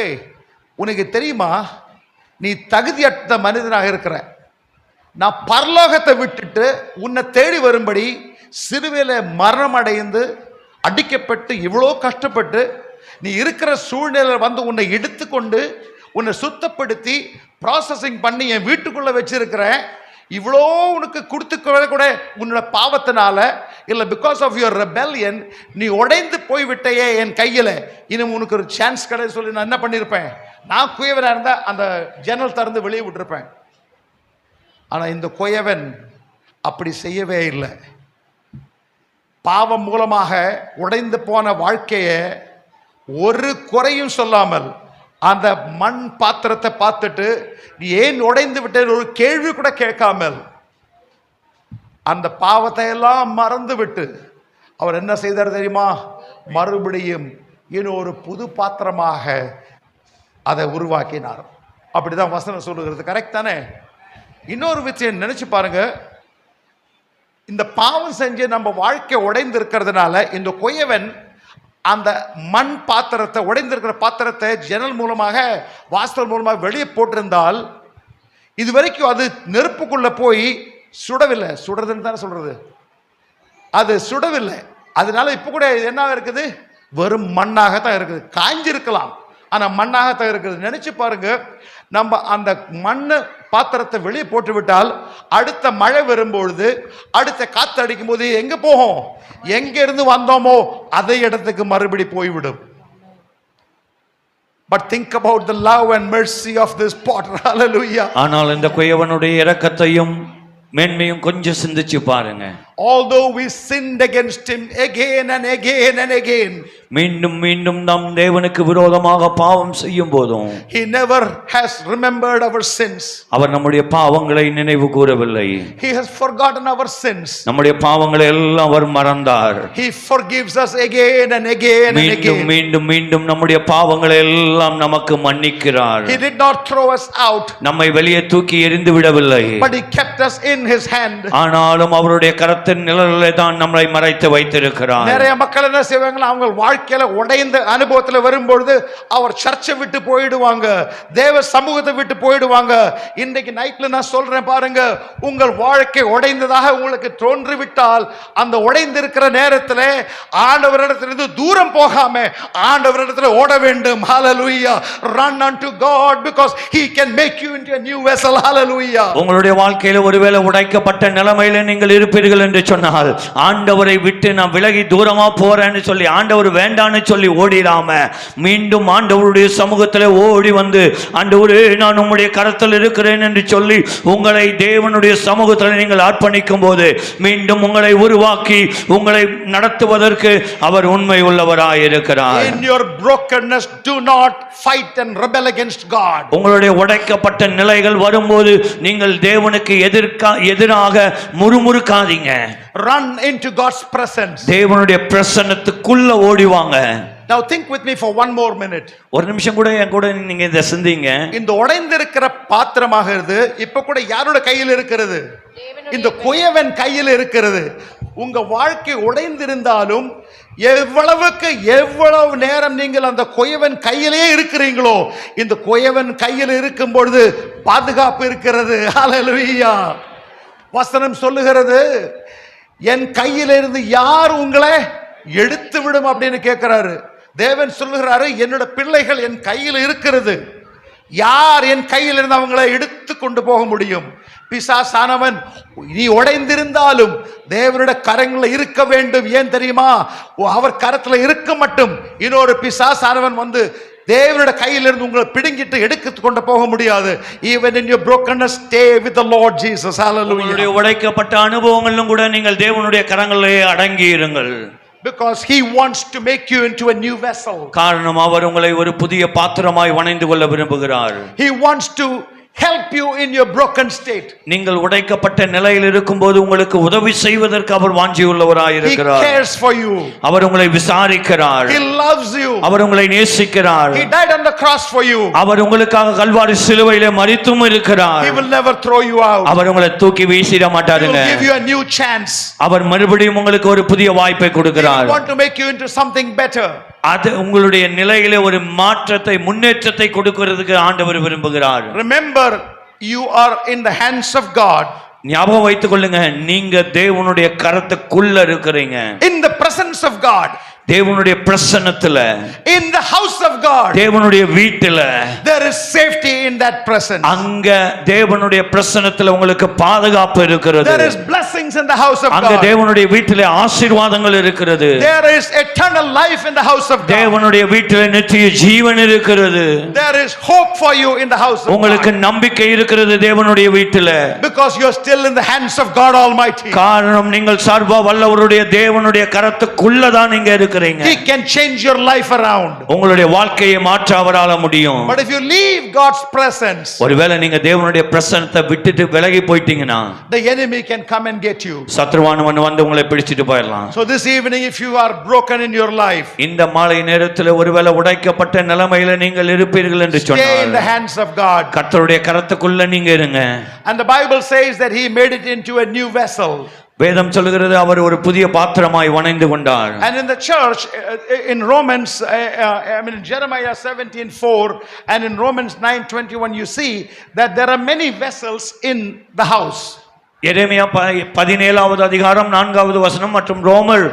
ஏய் உனக்கு தெரியுமா நீ தகுதியற்ற மனிதனாக இருக்கிற, நான் பரலோகத்தை விட்டுட்டு உன்னை தேடி வரும்படி சிலுவையில மரணம் அடைந்து அடிக்கப்பட்டு இவ்வளோ கஷ்டப்பட்டு நீ இருக்கிற சூழ்நிலை வந்து உன்னை எடுத்துக்கொண்டு உன்னை சுத்தப்படுத்தி ப்ராசஸிங் பண்ணி என் வீட்டுக்குள்ள வச்சிருக்கிறேன். இவ்வளோ உனக்கு கொடுத்து கூட உன்னோட பாவத்தினால இல்லை, பிகாஸ் ஆஃப் யுவர் ரெபெல்லியன் நீ உடைந்து போய்விட்டையே என் கையில், இன்னும் உனக்கு ஒரு சான்ஸ் கிடையாது சொல்லி நான் என்ன பண்ணியிருப்பேன், நான் குயவனாக இருந்தால் அந்த ஜன்னல் திறந்து வெளியே விட்டுருப்பேன். ஆனால் இந்த குயவன் அப்படி செய்யவே இல்லை. பாவம் மூலமாக உடைந்து போன வாழ்க்கையை ஒரு குறையும் சொல்லாமல் அந்த மண் பாத்திரத்தை பார்த்துட்டு நீ ஏன் உடைந்து விட்ட ஒரு கேள்வி கூட கேட்காமல் அந்த பாவத்தை எல்லாம் மறந்து விட்டு அவர் என்ன செய்தார் தெரியுமா, மறுபடியும் இன்னும் ஒரு புது பாத்திரமாக அதை உருவாக்கினார். அப்படிதான் வசனம் சொல்லுகிறது. கரெக்ட் தானே? இன்னொரு விஷயம் நினைச்சு பாருங்க, இந்த பாவம் செஞ்சு நம்ம வாழ்க்கை உடைந்து இருக்கிறதுனால இந்த குயவன் அந்த மண் பாத்திரத்தை, உடைந்திருக்கிற பாத்திரத்தை ஜன்னல் மூலமாக வாசல் மூலமாக வெளியே போட்டிருந்தால் இது வரைக்கும் அது நெருப்புக்குள்ள போய் சுடவில்லை. சுடுறதுன்னு தானே சொல்றது, அது சுடவில்லை. அதனால இப்போ கூட என்ன இருக்குது, வெறும் மண்ணாகத்தான் இருக்குது. காய்ஞ்சிருக்கலாம், ஆனால் மண்ணாகத்தான் இருக்குது. நினைச்சு பாருங்க, நம்ம அந்த மண்ணு பாத்திரத்தை வெளியே போட்டு விட்டால் அடுத்த மழை வரும்பொழுது அடுத்த காத்து அடிக்கும் போது எங்க போகும், எங்க இருந்து வந்தோமோ அதே இடத்துக்கு மறுபடி போய்விடும். But think about the love and mercy of this potter. Hallelujah. ஆனால் இந்த குயவனுடைய இரக்கத்தையும் மேன்மையும் கொஞ்சம் சிந்திச்சு பாருங்க. Although we sinned against him again and again and again, மீண்டும் மீண்டும் நாம் தேவனுக்கு விரோதமாக பாவம் செய்யும் போதும் he never has remembered our sins. அவர் நம்முடைய பாவங்களை நினைவு கூறவில்லை. He has forgotten our sins. நம்முடைய பாவங்களை எல்லாம் அவர் மறந்தார். He forgives us again and again and மீண்டும் again. மீண்டும் மீண்டும் நம்முடைய பாவங்களை எல்லாம் நமக்கு மன்னிக்கிறார். He did not throw us out, நம்மை வெளியே தூக்கி எறிந்து விடவில்லை. but he kept us in his hand. ஆனாலும் அவருடைய கரத்தின் நிழலிலே தான் நம்மை மறைத்து வைத்திருக்கிறார். நிறைய மக்கள் என்ன செய்வாங்க, அவங்க வாழ்க்கையில உடைந்த அனுபவத்தில் வரும்பொழுது அவர் சர்ச்சை விட்டு போயிடுவாங்க, தேவ சமூகத்தை விட்டு போயிடுவாங்க. இன்றைக்கு நைட்ல நான் சொல்றேன் பாருங்க, உங்கள் வாழ்க்கை உடைந்ததாக உங்களுக்கு தோன்றிவிட்டால் அந்த உடைந்திருக்கிற நேரத்தில் ஆண்டவரிடத்திலிருந்து தூரம் போகாம ஆண்டவரிடத்தில் ஓட வேண்டும். ஹalleluya. Run unto God because he can make you into a new vessel. Hallelujah. உங்களுடைய வாழ்க்கையில ஒருவேளை உடைக்கப்பட்ட நிலைமையில நீங்கள் இருப்பீர்கள் என்று சொன்னால் ஆண்டவரை விட்டு நான் விலகி தூரமா போறேன்னு சொல்லி ஆண்டவர் வேண்டான்னு சொல்லி ஓடிடாம மீண்டும் ஆண்டவருடைய சமூகத்தில் ஓடி வந்து ஆண்டவரே நான் உம்முடைய கரத்தில் இருக்கிறேன் என்று சொல்லி உங்களை தேவனுடைய சமூகத்தில் நீங்கள் அர்ப்பணிக்கும் போது மீண்டும் உங்களை உருவாக்கி உங்களை நடத்துவதற்கு அவர் உண்மை உள்ளவராய் இருக்கிறார். In your brokenness do not fight and rebel against God. உங்களுடைய உடைக்கப்பட்ட நிலைகள் வரும்போது நீங்கள் தேவனுக்கு எதிராக முறுமுறுக்காதீங்க. Run into God's presence. தேவனுடைய பிரசன்னத்துக்குள்ள ஓடிவாங்க. Now think with me for one more minute. ஒரு நிமிஷம் கூட என் கூட நீங்க இதை சிந்திங்க. இந்த உடைந்திருக்கிற பாத்திரமாகிறது இப்ப கூட யாரோட கையில் இருக்கிறது? இந்த குயவன் கையில் இருக்கிறது. உங்க வாழ்க்கை உடைந்திருந்தாலும் எவ்வளவு நேரம் நீங்கள் அந்த குயவன் கையிலே இருக்கிறீங்களோ இந்த குயவன் கையில் இருக்கும் பொழுது பாதுகாப்பு இருக்கிறது. ஹalleluya. வசனம் சொல்லுகிறது, என் கையிலிருந்து யார் உங்களை எடுத்து விடும் அப்படின்னு கேட்கிறாரு. தேவன் சொல்லுகிறாரு, என்னோட பிள்ளைகள் என் கையில் இருக்கிறது. யார் என் கையில் இருந்து அவங்களை எடுத்து கொண்டு போக முடியும்? பிசாசானவன் நீ உடைந்திருந்தாலும் தேவனுடைய கரங்களில் இருக்க வேண்டும். ஏன் தெரியுமா? அவர் கரத்துல இருக்க மட்டும் இன்னொரு பிசாசானவன் வந்து தேவனுடைய கையிலிருந்து உங்களை பிடுங்கிட்டு எடுத்து கொண்டு போக முடியாது. Even in your brokenness, stay with the Lord Jesus. Hallelujah. உங்களுடைய உடைக்கப்பட்ட அனுபவங்களிலும் கூட நீங்கள் தேவனுடைய கரங்களிலே அடங்கி இருங்கள். Because he wants to make you into a new vessel. காரணம் அவர் உங்களை ஒரு புதிய பாத்திரமாய் வணைந்து கொள்ள விரும்புகிறார். He wants to help you in your broken state. நீங்கள் உடைக்கப்பட்ட நிலையில் இருக்கும்போது உங்களுக்கு உதவி செய்வதற்கு அவர் வாஞ்சியுள்ளவராய் He இருக்கிறார். cares for you. அவர் உங்களை விசாரிக்கிறார். He loves you. அவர் உங்களை நேசிக்கிறார். He died on the cross for you. அவர் உங்களுக்காக கல்வாரி சிலுவையிலே மரித்தும் இருக்கிறார். He will never throw you out. அவர் உங்களை தூக்கி வீசிட He மாட்டாருங்க. will give you a new chance. அவர் மறுபடியும் உங்களுக்கு ஒரு புதிய வாய்ப்பை He கொடுக்கிறார். want to make you into something better. அது உங்களுடைய நிலையிலே ஒரு மாற்றத்தை, முன்னேற்றத்தை கொடுக்கிறதுக்கு ஆண்டவர் விரும்புகிறார். Remember, you are in the hands of God. ஞாபகம் வைத்துக் கொள்ளுங்க, நீங்க தேவனுடைய கரத்துக்குள்ள இருக்கிறீங்க. In the presence of God. தேவனுடைய பிரசன்னத்துல, In the house of God. தேவனுடைய வீட்டுல, There is safety in that presence. அங்க தேவனுடைய பிரசன்னத்துல உங்களுக்கு பாதுகாப்பு இருக்கிறது. There is blessings in the house of அங்க God. தேவனுடைய வீட்டிலே ஆசீர்வாதங்கள் இருக்கிறது. There is eternal life in the house of God. தேவனுடைய வீட்டிலே நித்திய ஜீவன் இருக்கிறது. There is hope for you in the house of உங்களுக்கு God. நம்பிக்கை இருக்கிறது தேவனுடைய வீட்டில. Because you are still in the hands of God Almighty. காரணம் நீங்கள் சர்வ வல்லவருடைய தேவனுடைய கரத்துக்குள்ளதான் நீங்க இருக்கிறீங்க. He can change your life around. உங்களுடைய வாழ்க்கையை மாற்ற அவரால முடியும். But if you leave God's presence, ஒருவேளை நீங்க தேவனுடைய பிரசன்னத்தை விட்டுட்டு விலகி போயிட்டீங்கன்னா the enemy can come and get you. சத்ருவானவன் வந்து உங்களை பிடிச்சிட்டு போயிடலாம். So this evening, if you are broken in your life, இந்த மாலை நேரத்தில் ஒருவேளை உடைக்கப்பட்ட நிலைமையில நீங்கள் இருப்பீர்கள் என்று stay in the சொன்னால் hands of God. கர்த்தருடைய கரத்துக்குள்ள நீங்க இருங்க. And the Bible says that he made it into a new vessel. வேதம் சொல்லுகிறது அவர் ஒரு புதிய பாத்திரமாய் வணைந்து கொண்டார். And in the church, in Romans, in Jeremiah 17:4 and in Romans 9:21, you see that there are many vessels in the house. எரேமியா 17வது அதிகாரம் 4வது வசனம் மற்றும் ரோமர்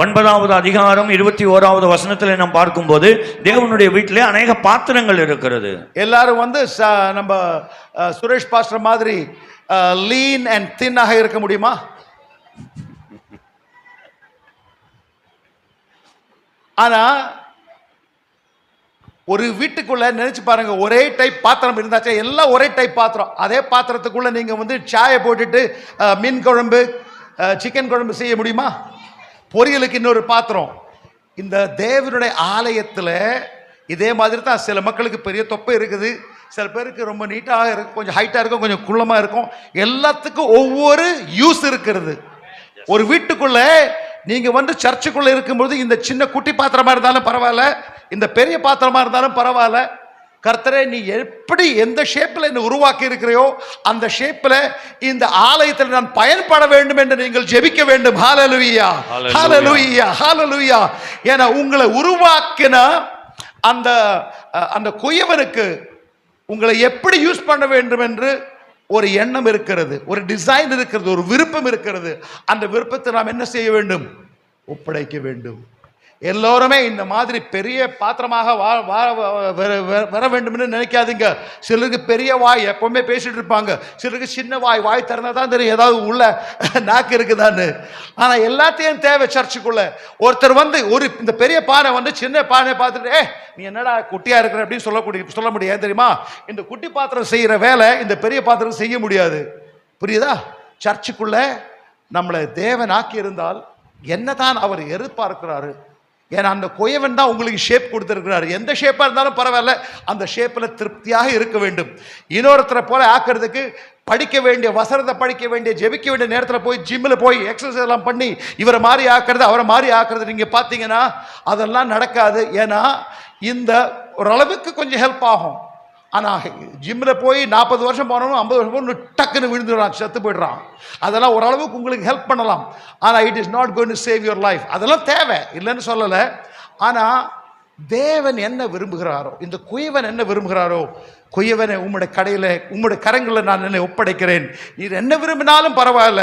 9வது அதிகாரம் 21வது வசனத்தில் நாம் பார்க்கும்போது தேவனுடைய வீட்டிலே அநேக பாத்திரங்கள் இருக்கிறது. எல்லாரும் வந்து நம்ம சுரேஷ் பாஸ்டர் மாதிரி லீன் அண்ட் தின்னாக இருக்க முடியுமா? ஆனா ஒரு வீட்டுக்குள்ள நினைச்சு பாருங்க, ஒரே டைப் பாத்திரம் இருந்தாச்சா, எல்லாம் ஒரே டைப் பாத்திரம். அதே பாத்திரத்துக்குள்ள நீங்க வந்து சாயை போட்டுட்டு மீன் குழம்பு, சிக்கன் குழம்பு செய்ய முடியுமா? பொரியலுக்கு இன்னொரு பாத்திரம். இந்த தேவனுடைய ஆலயத்தில் இதே மாதிரி தான். சில மக்களுக்கு பெரிய தொப்பை இருக்குது, சில பேருக்கு ரொம்ப நீட்டாக இருக்கும், கொஞ்சம் ஹைட்டாக இருக்கும், கொஞ்சம் குள்ளமாக இருக்கும். எல்லாத்துக்கும் ஒவ்வொரு யூஸ் இருக்கிறது. ஒரு வீட்டுக்குள்ள நீங்க வந்து சர்ச்சுக்குள்ள இருக்கும்போது இந்த சின்ன குட்டி பாத்திரமா இருந்தாலும் பரவாயில்ல, இந்த பெரிய பாத்திரமா இருந்தாலும் பரவாயில்ல, கர்த்தரே நீ எப்படி எந்த ஷேப்ல என்ன உருவாக்கி இருக்கிறையோ அந்த ஷேப்ல இந்த ஆலயத்தில் நான் பயன்பட வேண்டும் என்று நீங்கள் ஜெபிக்க வேண்டும். ஹalleluya, ஹalleluya, ஹalleluya. ஏன்னா உங்களை உருவாக்கின அந்த அந்த குயவனுக்கு உங்களை எப்படி யூஸ் பண்ண வேண்டும் என்று ஒரு எண்ணம் இருக்கிறது, ஒரு டிசைன் இருக்கிறது, ஒரு விருப்பம் இருக்கிறது. அந்த விருப்பத்தை நாம் என்ன செய்ய வேண்டும்? ஒப்படைக்க வேண்டும். எல்லோருமே இந்த மாதிரி பெரிய பாத்திரமாக வர வேண்டும் என்று நினைக்காதீங்க. சிலருக்கு பெரிய வாய், எப்பவுமே பேசிட்டு இருப்பாங்க. சிலருக்கு சின்ன வாய், வாய் திறந்தா தான் தெரியும் ஏதாவது உள்ள நாக்கு இருக்குதான்னு. ஆனா எல்லாத்தையும் தேவை சர்ச்சுக்குள்ள. ஒருத்தர் வந்து இந்த பெரிய பானை வந்து சின்ன பானை பார்த்துட்டு நீ என்னடா குட்டியா இருக்கிற அப்படின்னு சொல்ல முடியாது தெரியுமா? இந்த குட்டி பாத்திரம் செய்யற வேலை இந்த பெரிய பாத்திரம் செய்ய முடியாது. புரியுதா? சர்ச்சுக்குள்ள நம்மளை தேவன் ஆக்கி இருந்தால் என்னதான் அவர் எதிர்பார்க்கிறாரு? ஏன்னா அந்த குயவன் தான் உங்களுக்கு ஷேப் கொடுத்துருக்கிறாரு. எந்த ஷேப்பாக இருந்தாலும் பரவாயில்ல, அந்த ஷேப்பில் திருப்தியாக இருக்க வேண்டும். இன்னொருத்தரை போல ஆக்கிறதுக்கு படிக்க வேண்டிய வசனத்தை படிக்க வேண்டிய ஜெபிக்க வேண்டிய நேரத்தில் போய் ஜிம்மில் போய் எக்ஸசைஸ் எல்லாம் பண்ணி இவரை மாதிரி ஆக்கிறது அவரை மாதிரி ஆக்கிறது நீங்கள் பார்த்தீங்கன்னா அதெல்லாம் நடக்காது. ஏன்னா இந்த ஓரளவுக்கு கொஞ்சம் ஹெல்ப் ஆகும். ஆனால் ஜிம்மில் போய் 40 வருஷம் போனவனும் 50 வருஷம் போகணும் டக்குன்னு விழுந்துடுறான், செத்து போய்ட்றான். அதெல்லாம் ஓரளவுக்கு உங்களுக்கு ஹெல்ப் பண்ணலாம். ஆனால் it is not going to save your life. அதெல்லாம் தேவை, இல்லைன்னு சொல்லலை. ஆனால் தேவன் என்ன விரும்புகிறாரோ, இந்த குயவன் என்ன விரும்புகிறாரோ, குயவனை உம்முடைய கடையில் உம்முடைய கரங்களில் நான் என்னை ஒப்படைக்கிறேன், நீர் என்ன விரும்பினாலும் பரவாயில்ல,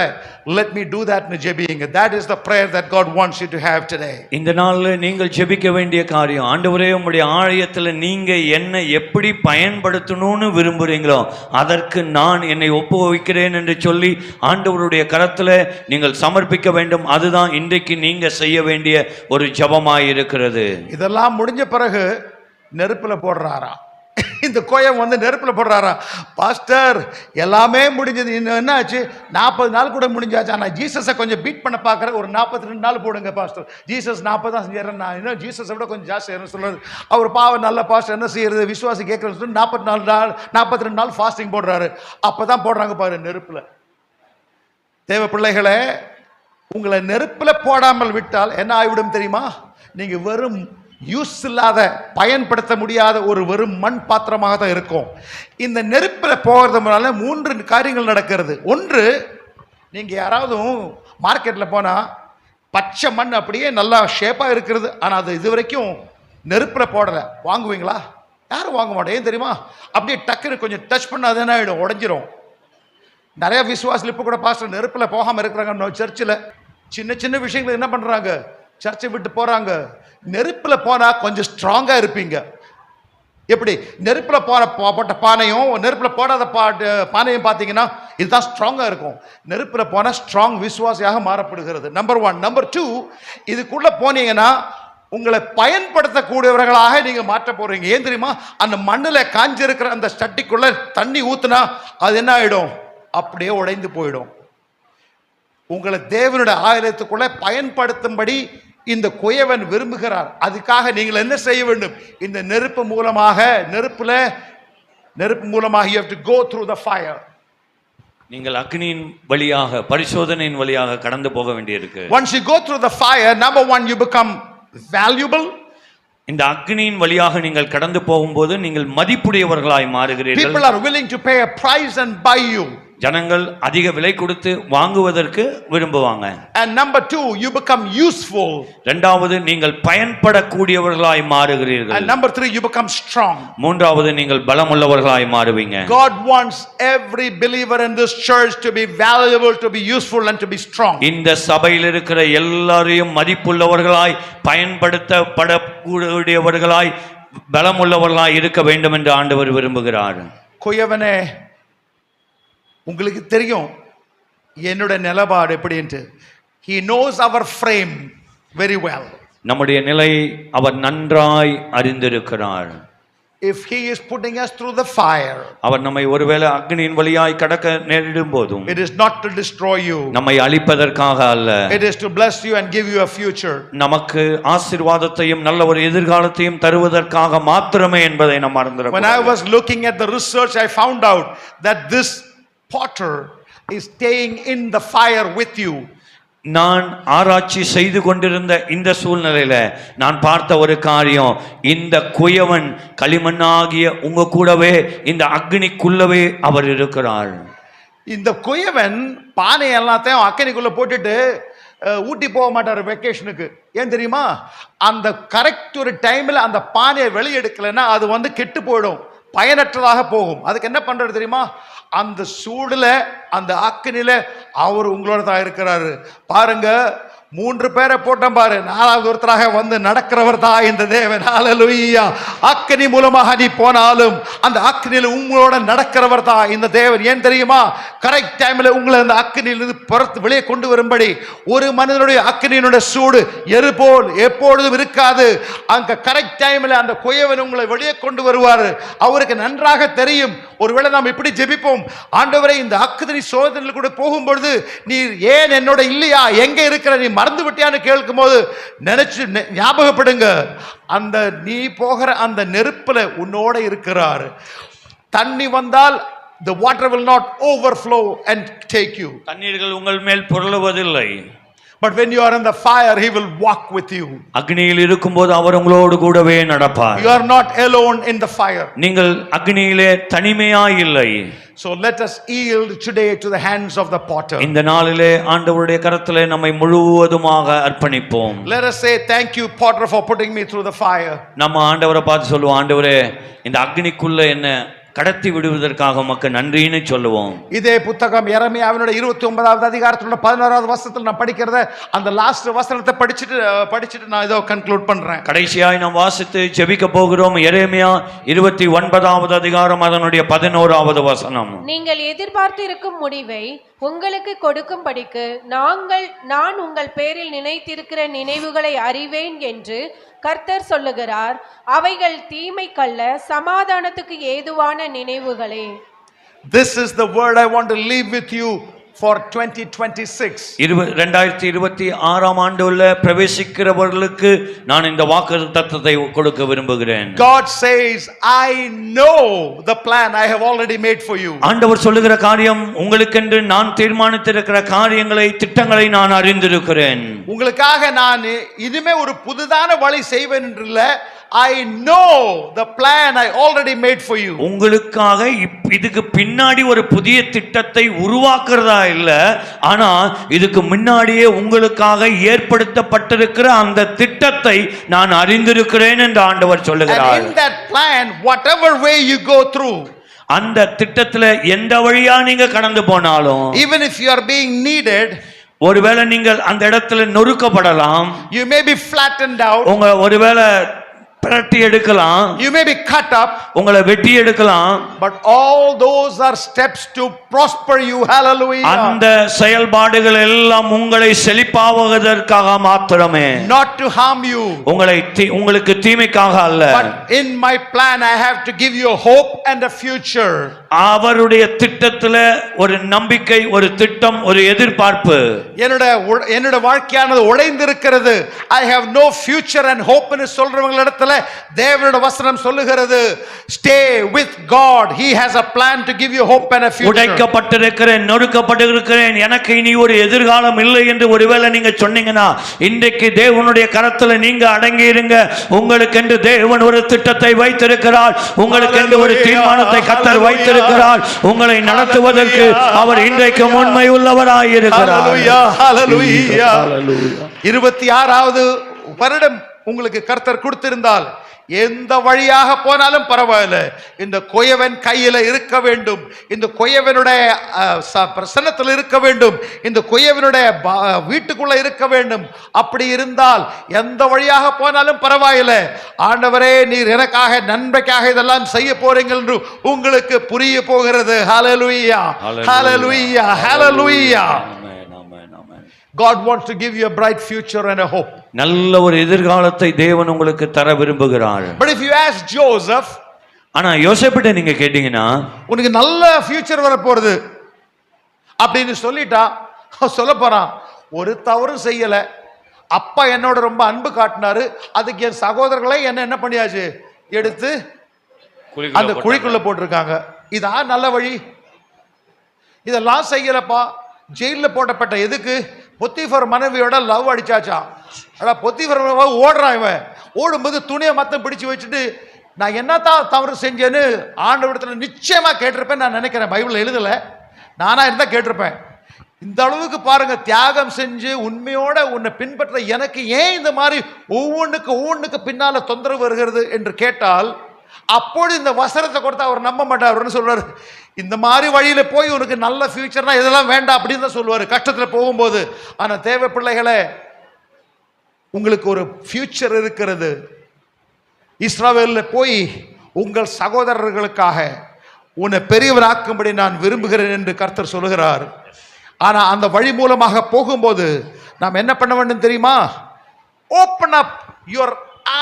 let me do that னு ஜெபிங்க. that is the prayer that God wants you to have today. இந்த நாள்ல நீங்கள் ஜெபிக்க வேண்டிய காரியம், ஆண்டவரே உம்முடைய ஆலயத்துல நீங்க என்னை எப்படி பயன்படுத்தணும்னு விரும்புறீங்களோ அதற்கு நான் என்னை ஒப்புவிக்கிறேன் என்று சொல்லி ஆண்டவருடைய கரத்துல நீங்கள் சமர்ப்பிக்க வேண்டும். அதுதான் இன்றைக்கு நீங்க செய்ய வேண்டிய ஒரு ஜெபமாய் இருக்கிறது. இதெல்லாம் முடிஞ்ச பிறகு நெருப்புல போடுறாரா இந்த கோயம் வந்து நெருப்புல போடுறாரா? பாஸ்டர் எல்லாமே முடிஞ்சது, இன்னும் என்ன ஆச்சு? 40 நாள் கூட முடிஞ்சாச்சு, ஆனால் ஜீசஸை கொஞ்சம் பீட் பண்ண பார்க்குறேன், ஒரு 42 நாள் போடுங்க பாஸ்டர். ஜீசஸ் 40 தான் செஞ்சார், நான் இன்னும் ஜீசஸை விட கொஞ்சம் ஜாஸ்தி சொல்றது. அவர் பாவம் நல்ல பாஸ்டர், என்ன செய்யறது, விசுவாசி கேட்கறதுன்னு சொல்லி 42 நாள் ஃபாஸ்டிங் போடுறாரு. அப்பதான் போடுறாங்க பாரு நெருப்புல. தேவ பிள்ளைகளே, உங்களை நெருப்புல போடாமல் விட்டால் என்ன ஆகிவிடும் தெரியுமா? நீங்க வெறும் யூஸ் இல்லாத, பயன்படுத்த முடியாத ஒரு வெறும் மண் பாத்திரமாக தான் இருக்கும். இந்த நெருப்பில் போகிறதுனால 3 காரியங்கள் நடக்கிறது. ஒன்று, நீங்க யாராவது மார்க்கெட்டில் போனால் பச்சை மண் அப்படியே நல்லா ஷேப்பாக இருக்கிறது, ஆனால் அது இது வரைக்கும் நெருப்பில் போடலை, வாங்குவீங்களா? யாரும் வாங்க மாட்டோம். ஏன் தெரியுமா? அப்படியே டக்குன்னு கொஞ்சம் டச் பண்ணாது என்ன ஆகிடும், உடஞ்சிரும். நிறைய விசுவாசில் இப்போ கூட பாஸ்டர் நெருப்பில் போகாமல் இருக்கிறாங்க. சர்ச்சில் சின்ன சின்ன விஷயங்கள் என்ன பண்ணுறாங்க, சர்ச்சை விட்டு போகிறாங்க. நெருப்பில் போனால் கொஞ்சம் ஸ்ட்ராங்காக இருப்பீங்க. எப்படி? நெருப்பில் போட்ட பானையும் நெருப்பில் போடாத பானையும் பார்த்தீங்கன்னா இதுதான் ஸ்ட்ராங்காக இருக்கும். நெருப்பில் போனால் ஸ்ட்ராங் விசுவாசியாக மாறப்படுகிறது. நம்பர் 1. நம்பர் 2, இதுக்குள்ளே போனீங்கன்னா உங்களை பயன்படுத்தக்கூடியவர்களாக நீங்க மாற்ற போறீங்க. ஏன் தெரியுமா? அந்த மண்ணில் காஞ்சிருக்கிற அந்த சட்டிக்குள்ள தண்ணி ஊத்துனா அது என்ன ஆயிடும், அப்படியே உடைந்து போயிடும். உங்களை தேவனுடைய ஆலயத்துக்குள்ள பயன்படுத்தும்படி இந்த குயவன் விரும்புகிறார். அதுக்காக நீங்கள் என்ன செய்ய வேண்டும்? இந்த நெருப்பு மூலமாக you have to go through the fire. நீங்கள் அக்னியின் வழியாக, பரிசோதனையின் வழியாக கடந்து போக வேண்டியிருக்கு. Once you go through the fire, number 1, you become valuable. இந்த அக்னியின் வழியாக நீங்கள் கடந்து போகும்போது நீங்கள் மதிப்புடையவர்களாய் மாறுகிறீர்கள். People are willing to pay a price and buy you. ஜனங்கள் அதிக விலை கொடுத்து வாங்குவதற்கு விரும்புவாங்க. And number 2, you become useful. இரண்டாவது, நீங்கள் பயன்படக்கூடியவர்களாய் மாறுகிறீர்கள். And number 3, you become strong. மூன்றாவது, நீங்கள் பலமுள்ளவர்களாய் மாறுவீங்க. God wants every believer in this church to be valuable, to be useful and to be strong. இந்த சபையில் இருக்கிற எல்லாரையும் மதிப்புள்ளவர்களாய், பயன்படுத்தப்படக்கூடியவர்களாய், பலமுள்ளவர்களாய் இருக்க வேண்டும் என்று ஆண்டவர் விரும்புகிறார். குயவனே, உங்களுக்கு தெரியும் என்னோட நிலைப்பாடு எப்படின்ட்டு. He knows our frame very well. நம்முடைய நிலை அவர் நன்றாய் அறிந்திருக்கிறார். If he is putting us through the fire, அவர் நம்மை ஒருவேளை அக்னியின் வழியாய் கடக்க நேரிடும் போதும் it is not to destroy you. நம்மை அழிப்பதற்காக அல்ல. It is to bless you and give you a future. நமக்கு ஆசீர்வாதத்தையும் நல்ல ஒரு எதிர்காலத்தையும் தருவதற்காக மாத்திரமே என்பதை நாம் மறந்துடக்கூடாது. When I was looking at the research, I found out that this potter is staying in the fire with you. நான் ஆராய்ச்சி செய்து கொண்டிருந்த இந்த சூழ்நிலையில நான் பார்த்த ஒரு காரியம், இந்த குயவன் களிமண்ணாகிய உங்க கூடவே இந்த அக்னிக்குள்ளவே அவர் இருக்கிறார். இந்த குயவன் பானை எல்லாத்தையும் அக்னிக்குள்ள போட்டுட்டு ஊட்டி போக மாட்டார் வெக்கேஷனுக்கு. ஏன் தெரியுமா? அந்த கரெக்ட் ஒரு டைம்ல அந்த பானையை வெளியெடுக்கலைன்னா அது வந்து கெட்டு போயிடும், பயனற்றதாக போகும். அதுக்கு என்ன பண்றது தெரியுமா? அந்த சூடுல, அந்த அக்னியில அவர் உங்களோட தான் இருக்கிறாரு. பாருங்க, 3 பேரை போட்டோம் பாரு, 4வது ஒருத்தராக வந்து நடக்கிறவர் தான் இந்த தேவன். ஹல்லேலூயா. அக்னி மூலமாக நீ போனாலும் அந்த அக்னியில உங்களோட நடக்கிறவர் தான் இந்த தேவன். ஏன் தெரியுமா? கரெக்ட் டைம்ல உங்களை அந்த அக்னியிலிருந்து புறத்து வெளியே கொண்டு வரும்படி. ஒரு மனிதனுடைய அக்னியினுடைய சூடு எரு போல் எப்பொழுதும் இருக்காது. அங்க கரெக்ட் டைம்ல அந்த குயவன் உங்களை வெளியே கொண்டு வருவார். அவருக்கு நன்றாக தெரியும். ஒருவேளை நாம் இப்படி ஜெபிப்போம், ஆண்டவரே இந்த அக்னி சோதனையில் கூட போகும்பொழுது நீர் ஏன் என்னோட இல்லையா, எங்க இருக்கிற, நீ மறந்து விட்டியான்னு கேட்கும் போது நினைச்சு ஞாபகப்படுங்க, அந்த நீ போகிற அந்த நெருப்புல உன்னோட இருக்கிறார். தண்ணி வந்தால் the water will not overflow and take you. தண்ணீர்கள் உங்கள் மேல் புரளுவதில்லை. But when you are in the fire, he will walk with you. அக்னியில் இருக்கும்போது அவர் உங்களோடு கூடவே நடப்பார். You are not alone in the fire. நீங்கள் அக்னியிலே தனிமையாய் இல்லை. So let us yield today to the hands of the potter. இந்த நாளிலே ஆண்டவருடைய கரத்திலே நம்மை முழுவதுமாக அர்ப்பணிப்போம். Let us say thank you potter for putting me through the fire. நம்ம ஆண்டவரை பார்த்து சொல்லுவோம், ஆண்டவரே இந்த அக்னிக்குள்ள என்ன கடத்தி விடுவதற்காக உமக்கு நன்றின்னு சொல்லுவோம். இதே புத்தகம் எரேமியாவினுடைய 29வது அதிகாரத்தினுடைய 11வது வசனத்தில் நான் படிக்கிறத அந்த லாஸ்ட் வசனத்தை படிச்சுட்டு நான் இதோ கன்க்ளூட் பண்றேன். கடைசியாய் நாம் வாசித்து ஜெபிக்க போகிறோம். எரேமியா 29வது அதிகாரம் அதனுடைய 11வது வசனம். நீங்கள் எதிர்பார்த்து இருக்கும் முடிவை உங்களுக்கு கொடுக்கும்படிக்கு நான் உங்கள் பேரில் நினைத்திருக்கிற நினைவுகளை அறிவேன் என்று கர்த்தர் சொல்லுகிறார். அவைகள் தீமைக்கல்ல, சமாதானத்துக்கு ஏதுவான நினைவுகளே. This is the word I want to leave with you for 2026. 2026ஆம் ஆண்டுள்ள பிரவேசிக்கிறவர்களுக்கு நான் இந்த வாக்குத்தத்தத்தை கொடுக்க விரும்புகிறேன். God says, I know the plan I have already made for you. ஆண்டவர் சொல்லுகிற காரியம், உங்களுக்கென்று நான் தீர்மானித்திருக்கிற காரியங்களை, திட்டங்களை நான் அறிந்திருக்கிறேன். உங்களுக்காக நான் இனிமே ஒரு புதுதான வழி செய்வேன் என்று இல்ல, I know the plan I already made for you. உங்களுக்காக இதுக்கு பின்னாடி ஒரு புதிய திட்டத்தை உருவாக்குறதா இல்ல, ஆனா இதுக்கு முன்னாடியே உங்களுக்காக ஏற்படுத்தப்பட்டிருக்கிற அந்த திட்டத்தை நான் அறிந்திருக்கிறேன் என்று ஆண்டவர் சொல்லுகிறார். And in that plan, whatever way you go through, அந்த திட்டத்துல எந்த வழியா நீங்க கடந்து போனாலும், even if you are being needed, ஒருவேளை நீங்கள் அந்த இடத்துல நொறுக்கப்படலாம், you may be flattened out, உங்க ஒருவேளை பிரட்டி எடுக்கலாம், you may be cut up, உங்களை வெட்டி எடுக்கலாம், but all those are steps to prosper you. Hallelujah. அந்த செயல்பாடுகள் எல்லாம் உங்களை செழிப்பாவதற்காக மாத்திரமே, not to harm you, உங்களுக்கு தீமைக்காக அல்ல. but in my plan I have to give you a hope and a future. அவருடைய திட்டத்துல ஒரு நம்பிக்கை, ஒரு திட்டம், ஒரு எதிர்பார்ப்பு. என்னோட வாழ்க்கையானது உடைந்திருக்கிறது, I have no future and hope ன்னு சொல்றவங்களிடத்துல தேவனுடைய வசனம் சொல்லுகிறது, stay with God, he has a plan to give you hope and a future. உடைக்கப்பட்டிருக்கிறேன், நொறுக்கப்பட்டிருக்கிறேன், எனக்கு இனி ஒரு எதிர்காலம் இல்லை என்று ஒருவேளை நீங்க சொன்னீங்கன்னா, இன்றைக்கு தேவனுடைய கரத்துல நீங்க அடங்கி இருங்க. உங்களுக்கு என்று தேவன் ஒரு திட்டத்தை வைத்திருக்கிறார், உங்களுக்கு என்று ஒரு தீர்மானத்தை கர்த்தர் வைத்திருக்கிறார். உங்களை நடத்துவதற்கு அவர் இன்றைக்கு உண்மை உள்ளவராய் இருக்கிறார். 26வது வருடம் உங்களுக்கு கர்த்தர் கொடுத்திருந்தால் எந்த வழியாக போனாலும் பரவாயில்லை, இந்த கொயவன் கையில இருக்க வேண்டும், இந்த கொயவனுடைய பிரசன்னத்தில் இருக்க வேண்டும், இந்த கொயவனுடைய வீட்டுக்குள்ள இருக்க வேண்டும். அப்படி இருந்தால் எந்த வழியாக போனாலும் பரவாயில்லை, ஆண்டவரே நீர் எனக்காக நன்மைக்காக இதெல்லாம் செய்ய போறீங்க என்று உங்களுக்கு புரிய போகிறது. ஹல்லேலூயா, ஹல்லேலூயா, ஹல்லேலூயா. God wants to give you a bright future and a hope. நல்ல ஒரு எதிர்காலத்தை தேவன் உங்களுக்கு தர விரும்புகிறார். But if you ask Joseph, ஆனா யோசேப்பிட்ட நீங்க கேட்டீங்கன்னா, உனக்கு நல்ல ஃபியூச்சர் வர போறது அப்படின்னு சொல்லிட்டா, சொல்ல போறான், ஒரு தவறு செய்யல, அப்பா என்னோட ரொம்ப அன்பு காட்டினாரு, அதுக்கு என் சகோதரர்களை என்ன பண்ணியாச்சு, எடுத்து அந்த குழிக்குள்ள போட்டிருக்காங்க, இதான் நல்ல வழி, இதெல்லாம் செய்யலப்பா, ஜெயிலில் போட்டப்பட்ட எதுக்கு, பொத்திஃபர் மனைவியோட லவ் அடிச்சாச்சா, பொத்திஃபர் ஓடுறான், இவன் ஓடும்போது துணியை மத்தம் பிடிச்சு வச்சுட்டு நான் என்னத்தான் தவறு செஞ்சேன்னு ஆண்டவரிடத்துல நிச்சயமா கேட்டிருப்பேன் நான் நினைக்கிறேன். பைபிள் எழுதல, நானா இருந்தா கேட்டிருப்பேன். இந்த அளவுக்கு பாருங்க, தியாகம் செஞ்சு உண்மையோட உன்னை பின்பற்ற எனக்கு ஏன் இந்த மாதிரி ஒவ்வொன்றுக்கு பின்னால தொந்தரவு வருகிறது என்று கேட்டால், அப்போது இந்த வசனத்தை கொடுத்து அவர் நம்ப மாட்டார். சொல்றாரு, இந்த மாதிரி வழியில போய் உனக்கு நல்ல ஃபியூச்சர்னா இதெல்லாம் வேண்டாம் அப்படின்னு தான் சொல்லுவாரு கஷ்டத்துல போகும்போது. ஆனா தேவ பிள்ளைகளே, உங்களுக்கு ஒரு ஃபியூச்சர் இருக்கிறது. இஸ்ரவேல்ல போய் உங்கள் சகோதரர்களுக்காக உன்னை பெரியவராக்கும்படி நான் விரும்புகிறேன் என்று கர்த்தர் சொல்லுகிறார். ஆனா அந்த வழி மூலமாக போகும்போது நாம் என்ன பண்ண வேண்டும் தெரியுமா? Open up your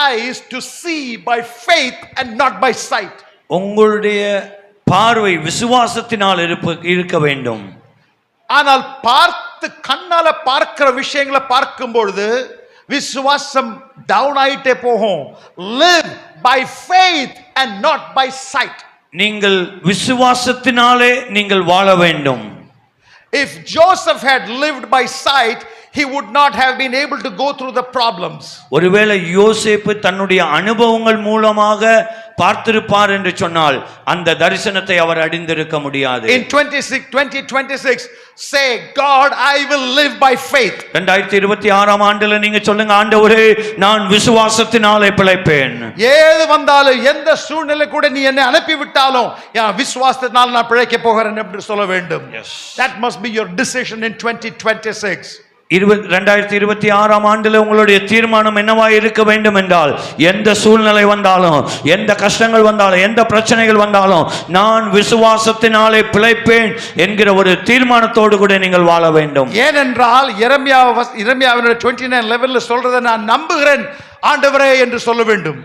eyes to see by faith and not by sight. உங்களுடைய பார்வை விசுவாசத்தினால் இருக்க வேண்டும். ஆனால் பார்த்து கண்ணால பார்க்கிற விஷயங்களை பார்க்கும் பொழுது விசுவாசம் டவுன் ஆயிட்டே போகும். live by faith and not by sight. நீங்கள் விசுவாசத்தினாலே நீங்கள் வாழ வேண்டும். If Joseph had lived by sight, he would not have been able to go through the problems. ஒருவேளை யோசேப்பு தன்னுடைய அனுபவங்கள் மூலமாக பார்த்திருப்பார் என்று சொன்னால் அந்த தரிசனத்தை அவர் அடைந்திருக்க முடியாது. In 2026 say, God, I will live by faith. 2026 ஆண்டுல நீங்க சொல்லுங்க, ஆண்டவரே நான் விசுவாசத்தினாலே பிழைப்பேன். ஏது வந்தாலும் எந்த சூழ்நிலை கூட நீ என்னை அனுப்பி விட்டாலும் என் விசுவாசத்தினால் நான் பிழைக்க போகிறேன் என்று சொல்ல வேண்டும். That must be your decision in 2026. 2026 ஆண்டுல உங்களுடைய தீர்மானம் என்னவா இருக்க வேண்டும் என்றால், எந்த சூழ்நிலை வந்தாலும், எந்த கஷ்டங்கள் வந்தாலும், எந்த பிரச்சனைகள் வந்தாலும் நான் விசுவாசத்தினாலே பிழைப்பேன் என்கிற ஒரு தீர்மானத்தோடு கூட நீங்கள் வாழ வேண்டும். ஏனென்றால் எரேமியாவினுடைய 29:11 சொல்றதை நான் நம்புகிறேன் ஆண்டவரே என்று சொல்ல வேண்டும்.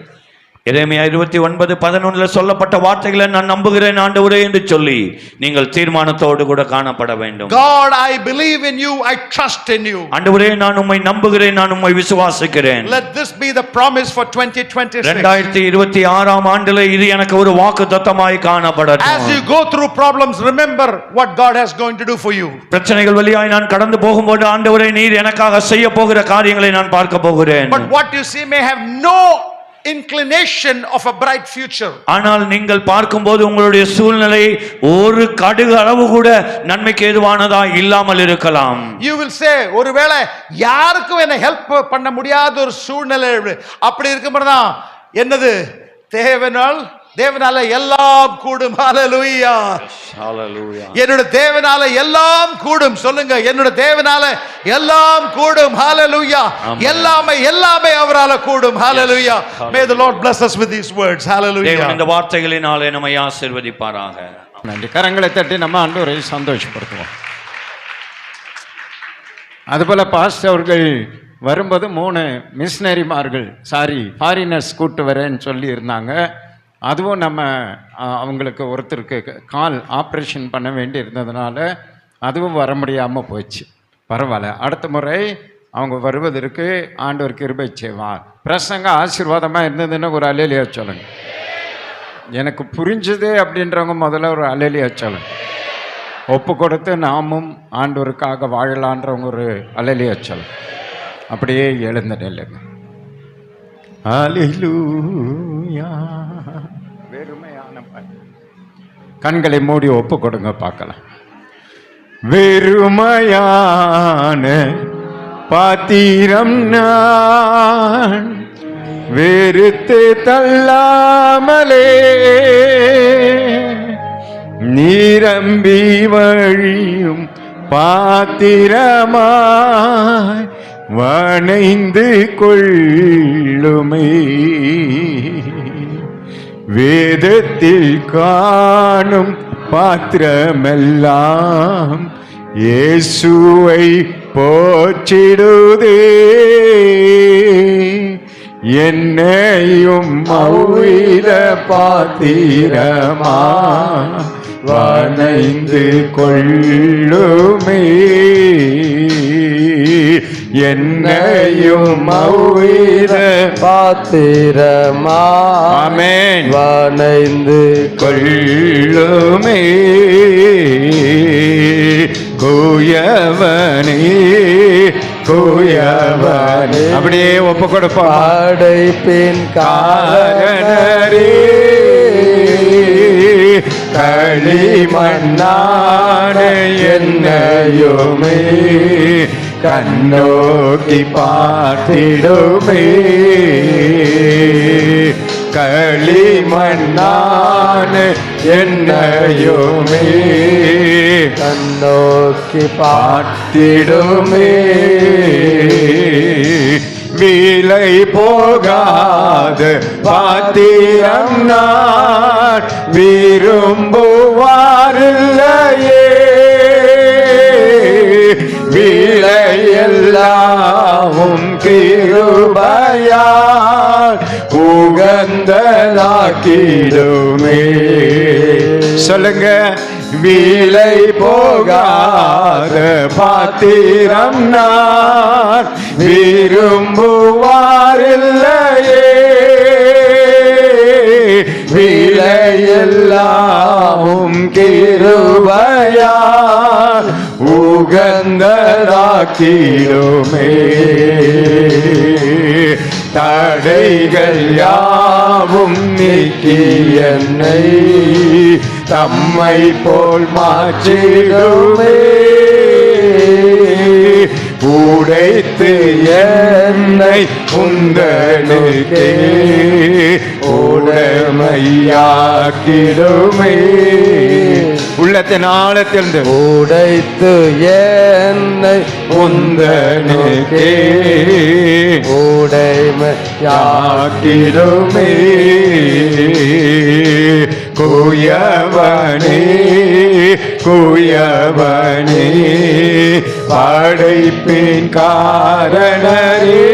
எரேமியா 29:11 சொல்லப்பட்ட வார்த்தைகளை நான் நம்புகிறேன் ஆண்டவரே என்று சொல்லி நீங்கள் தீர்மானத்தோடு கூட காணப்பட வேண்டும். God, I believe in you, I trust in you. ஆண்டவரே நான் உம்மை நம்புகிறேன், நான் உம்மை விசுவாசிக்கிறேன். Let this be the promise for 2026. 2026 ஆண்டிலே இது எனக்கு ஒரு வாக்குத்தத்தமாய் காணப்படட்டும். As you go through problems, remember what God is going to do for you. பிரச்சனைகள் வழியாய் நான் கடந்து போகும்போது ஆண்டவரே நீர் எனக்காக செய்ய போகிற காரியங்களை நான் பார்க்க போகிறேன். But what you see may have no inclination of a bright future. ஆனால் நீங்கள் பார்க்கும்போது உங்களுடைய சூழ்நிலை ஒரு கடுகு அளவு கூட நன்மைக்கு ஏதுவானதா இல்லாமல் இருக்கலாம். You will say, ஒருவேளை யாருக்கும் என்ன ஹெல்ப் பண்ண முடியாத ஒரு சூழ்நிலை அப்படி இருக்கும்போதுதான் என்னது தேவனால எல்லாம் கூடும். ஹalleluya. ஹalleluya. என்னோட தேவனால எல்லாம் கூடும். சொல்லுங்க, என்னோட தேவனால எல்லாம் கூடும். ஹalleluya. எல்லாமே அவரால கூடும். ஹalleluya. May the Lord bless us with these words. Hallelujah. தேவன் இந்த வார்த்தைகளினாலே நம்மை ஆசீர்வதிப்பாராக. நன்றி. கரங்களை தட்டி நம்ம ஆண்டவரை சந்தோஷப்படுத்துவோம். அதுபோல பாஸ்டர் அவர்கள் வரும்போது 3 மிஷனரிமார்கள் ஃபாரினர்ஸ் கூட்டு வரேன்னு சொல்லி இருந்தாங்க. அதுவும் நம்ம அவங்களுக்கு ஒருத்தருக்கு கால் ஆப்ரேஷன் பண்ண வேண்டி இருந்ததுனால அதுவும் வர முடியாமல் போச்சு. பரவாயில்ல, அடுத்த முறை அவங்க வருவதற்கு ஆண்டவர் கிருபை செய்வார். பிரசங்க ஆசீர்வாதமாக இருந்ததுன்னு ஒரு அல்லேலியா சொல்லுங்க. எனக்கு புரிஞ்சுது அப்படின்றவங்க முதல்ல ஒரு அல்லேலியா சொல்லுங்க. ஒப்பு கொடுத்து நாமும் ஆண்டவருக்காக வாழலான்றவங்க ஒரு அல்லேலியா சொல்லுங்க. அப்படியே எழுந்த நில்லுங்க. அல்லேலூயா. வெறுமையான கண்களை மூடி ஒப்பு கொடுங்க பார்க்கலாம். வெறுமையான பாத்திரம் நான் வெறுத்து தள்ளாமலே நீரம்பி வழியும் பாத்திரமாய் வணைந்து கொள்ளுமே. வேதத்தில் காணும் பாத்திரமெல்லாம் இயேசுவை போற்றிடுதே. என்னையும் அவ்வித பாத்திரமா வணைந்து கொள்ளுமே. என்னையும் அவ்வித பாத்திரமா ஆமென் வணைந்து கொள்ளுமே. கோயவனே கோயவனே அப்படியே ஒப்பு கொடுப்போம். படைப்பின் காரணரே களிமண்ணான என்னையுமே கண்ணோக்கி பார்த்திடுமே. களிமண்ணான என்னையுமே கண்ணோக்கி பார்த்திடுமே. விலை போகாத பாத்திரம் நான் விரும்புவாரில்லையே. விலையெல்லாமும் கிருபையால் உகந்ததாக்கிடுமே. சொல்லுங்க, விலை போகாத பாத்திரம் நான் விரும்புவாரில்லையே. விலையெல்லாமும் கிருபையால் உகந்ததாக்கிடுமே. தடைகள் யாவும் யாவும் நீக்கி என்னை தம்மை போல் மாற்றிடுமே. உடைத்து என்னை உந்தனுக்கே உடைமையாக்கிடுமே. உள்ளத்தின் ஆழத்திலிருந்து உடைத்து என்னை உந்தனுக்கே உடைமையாக்கிடுமே. குயவனே குயவனே படைப்பின் காரணரே,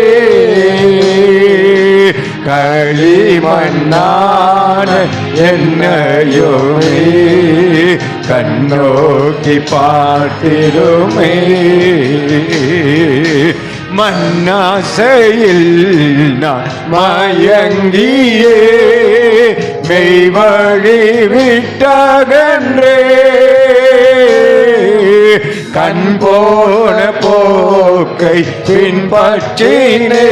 களிமண்ணான என்னையோமே கண்ணோக்கி பார்த்திடுமே. மண்ணாசையில் நான் மயங்கியே மெய்வழி விட்டகன்றே, கண் போன போக்கை பின்பற்றினே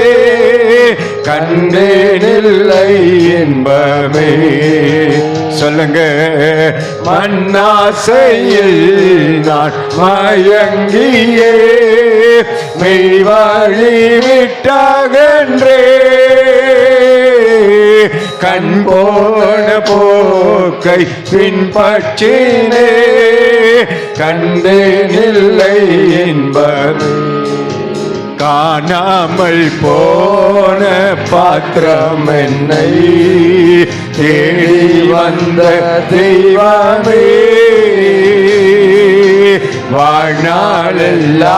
கண்டேனில்லை இன்பமே. சொல்லுங்க, மண்ணாசையில் நான் மயங்கியே மெய்வழி விட்டகன்றே, கண் போன போக்கை பின்பற்றினே கண்டேனில்லை இன்பமே. காணாமல் போன பாத்திரம் என்னை தேடி வந்த தெய்வமே, வாழ்நாளெல்லாமும்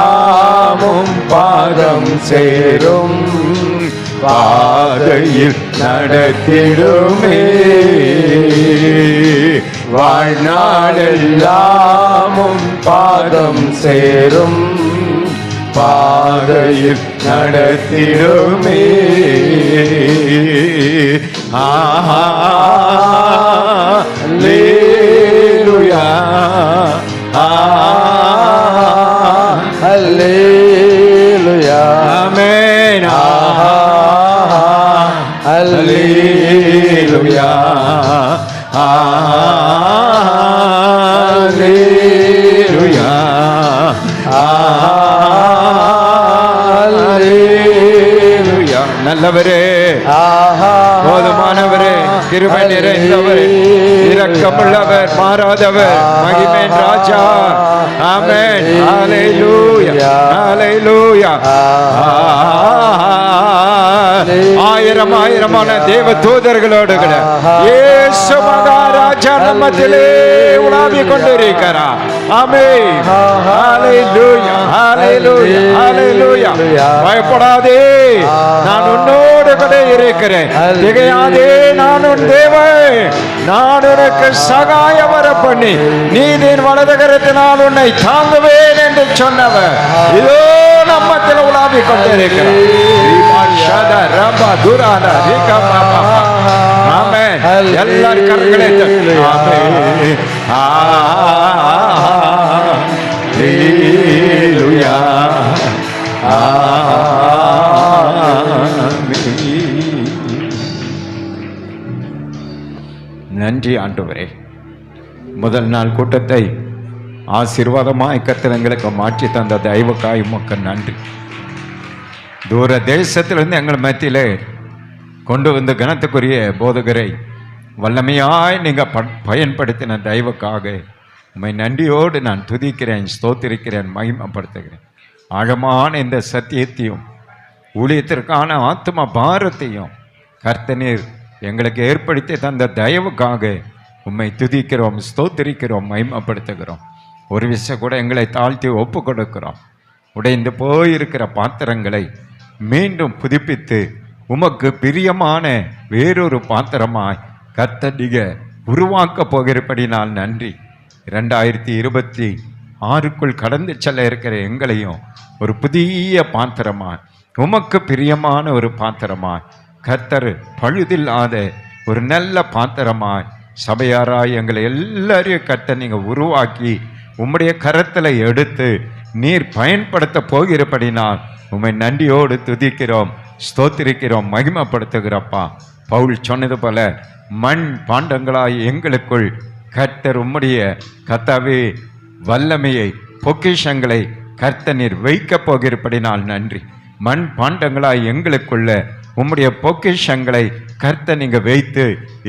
பாதம் சேரும் பாதையில் நடத்திடுமே. வாழ்நாளெல்லாமும் பாதம் சேரும் பாதையில் நடத்திடுமே. அல்லேலூயா அல்லேலூயா ஆமென். அல்லேலூயா அல்லேலூயா அல்லேலூயா. நல்லவரே, போதுமானவரே, கிருபை நிறைந்தவரே, இரக்கமுள்ளவர், மாறாதவர், மகிமையின் ராஜா. ஆமென். ஹல்லேலூயா ஹல்லேலூயா. ஆயிரம் ஆயிரமான தேவ தூதர்களோடு கூட இயேசு மகாராஜா நம்மத்திலே உலாவிக் கொண்டிருக்கிறார். ஆமென். ஹல்லேலூயா ஹல்லேலூயா ஹல்லேலூயா. பயப்படாதே, நான் உன்னோடு கூட இருக்கிறேன். திகையாதே, நான் உன் தேவன். நான் உனக்கு சகாய வர பண்ணி நீதியின் வலது கரத்தினால் உன்னை தாங்குவேன் என்று சொன்னவர் இதோ நம்மத்தில் உலாவிக் கொண்டிருக்கிறார். ஆமென். எல்லாரும் கரங்களை தட்டி ஆமென். ஹல்லேலூயா ஆமென். நன்றி ஆண்டவரே, முதல் நாள் கூட்டத்தை ஆசீர்வாதமாய் கர்த்தர் எங்களுக்கு மாற்றி தந்த தயவுக்காய் உமக்கு நன்றி. தூர தேசத்திலிருந்து எங்கள் மத்தியிலே கொண்டு வந்து கனத்துக்குரிய போதகரை வல்லமையாய் நீங்கள் பயன்படுத்தின தயவுக்காக உம்மை நன்றியோடு நான் துதிக்கிறேன், ஸ்தோத்திரிக்கிறேன், மகிமைப்படுத்துகிறேன். ஆழமான இந்த சத்தியத்தையும் ஊழியத்திற்கான ஆத்ம பாரத்தையும் கர்த்தனீர் எங்களுக்கு ஏற்படுத்தி தந்த தயவுக்காக உம்மை துதிக்கிறோம், ஸ்தோத்திரிக்கிறோம், மகிமைப்படுத்துகிறோம். ஒரு விஷயம் கூட எங்களை தாழ்த்தி ஒப்பு கொடுக்கிறோம். உடைந்து போயிருக்கிற பாத்திரங்களை மீண்டும் புதுப்பித்து உமக்கு பிரியமான வேறொரு பாத்திரமாய் கர்த்தர் நீங்கள் உருவாக்க போகிறபடி நான் நன்றி. 2026க்குள் கடந்து செல்ல இருக்கிற எங்களையும் ஒரு புதிய பாத்திரமாய், உமக்கு பிரியமான ஒரு பாத்திரமாய், கர்த்தர் பழுதில்லாத ஒரு நல்ல பாத்திரமாய் சபையாராய் எங்களை எல்லாரையும் கர்த்தர் நீங்கள் உருவாக்கி உம்முடைய கரத்தில் எடுத்து நீர் பயன்படுத்த போகிறபடினால் உம்மை நன்றியோடு துதிக்கிறோம், ஸ்தோத்திரிக்கிறோம், மகிமைப்படுத்துகிறப்பா. பவுல் சொன்னது போல மண் பாண்டங்களாய் எங்களுக்குள் கர்த்தர் உம்முடைய கர்த்தாவே வல்லமையை பொக்கிஷங்களை கர்த்தர் வைக்கப் போகிறபடினால் நன்றி. மண் பாண்டங்களாய் எங்களுக்குள்ள உம்முடைய பொக்கிஷங்களை கர்த்தர் நீங்க வைத்து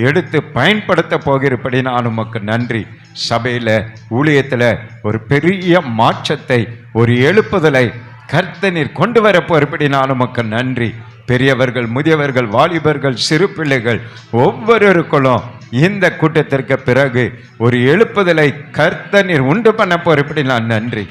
எடுத்து பயன்படுத்த போகிறபடினால் உமக்கு நன்றி. சபையில் ஊழியத்தில் ஒரு பெரிய மாற்றத்தை, ஒரு எழுப்புதலை கர்த்தர் கொண்டு வர போகிறபடினால் உமக்கு நன்றி. பெரியவர்கள், முதியவர்கள், வாலிபர்கள், சிறு பிள்ளைகள் ஒவ்வொருவருக்குள்ளும் இந்த கூட்டத்திற்கு பிறகு ஒரு எழுப்புதலை கர்த்தர் உண்டு பண்ண போகிறபடினால் நன்றி.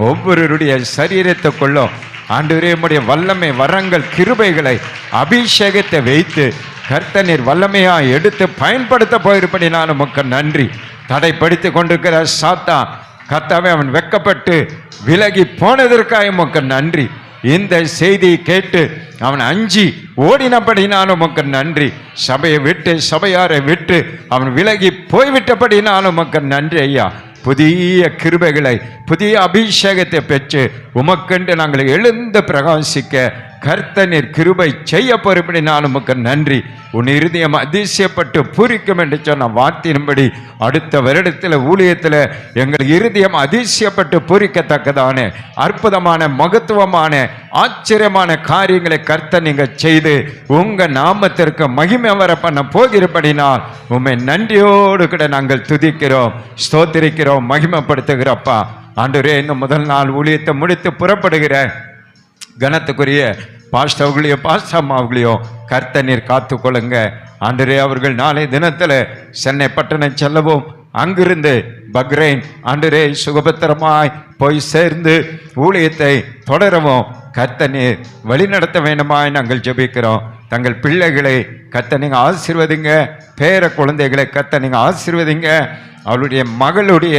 ஒவ்வொருவருடைய சரீரத்துக்குள்ளும் ஆண்டவரே உம்முடைய வல்லமை, வரங்கள், கிருபைகளை, அபிஷேகத்தை வைத்து கர்த்தர் வல்லமையா எடுத்து பயன்படுத்த போயிருப்படினால் உமக்கு நன்றி. தடைப்படுத்தி கொண்டிருக்கிற சாத்தான் கர்த்தாவே அவன் வெட்கப்பட்டு விலகி போனதற்காக உமக்கு நன்றி. இந்த செய்தியை கேட்டு அவன் அஞ்சி ஓடினபடினாலும் உமக்கு நன்றி. சபையை விட்டு, சபையாரை விட்டு அவன் விலகி போய்விட்டபடினாலும் உமக்கு நன்றி ஐயா. புதிய கிருபைகளை, புதிய அபிஷேகத்தை பெற்று உமக்கென்று நாங்கள் எழுந்து பிரகாசிக்க கர்த்தர் கிருபை செய்ய பொறுப்படினால் உமக்கு நன்றி. உன் இருதயம் அதிசயப்பட்டு பூரிக்கும் என்று சொன்ன வார்த்தையின்படி அடுத்த வருடத்தில் ஊழியத்தில் எங்கள் இருதயம் அதிசயப்பட்டு பூரிக்கத்தக்கதான அற்புதமான, மகத்துவமான, ஆச்சரியமான காரியங்களை கர்த்தர் நீங்கள் செய்து உங்கள் நாமத்திற்கு மகிமை வர பண்ண போகிறபடினால் உம்மை நன்றியோடு கூட நாங்கள் துதிக்கிறோம், ஸ்தோத்திரிக்கிறோம், மகிமைப்படுத்துகிறப்பா. ஆண்டவரே, இந்த முதல் நாள் ஊழியத்தை முடித்து புறப்படுகிற கனத்துக்குரிய பாஸ்டவர்களையோ பாஸ்டம்மாவர்களையோ கர்த்தர் காத்துக்கொள்ளுங்க. ஆண்டவரே, அவர்கள் நாளை தினத்தில் சென்னை பட்டணம் செல்லவும், அங்கிருந்து பக்ரைன் ஆண்டவரே சுகபத்திரமாய் போய் சேர்ந்து ஊழியத்தை தொடரவும் கர்த்தர் வழிநடத்த வேண்டுமாய் நாங்கள் ஜெபிக்கிறோம். தங்கள் பிள்ளைகளை கர்த்தர் நீங்கள் ஆசீர்வதிங்க, பேர குழந்தைகளை கர்த்தர் நீங்கள் ஆசீர்வதிங்க. அவளுடைய மகளுடைய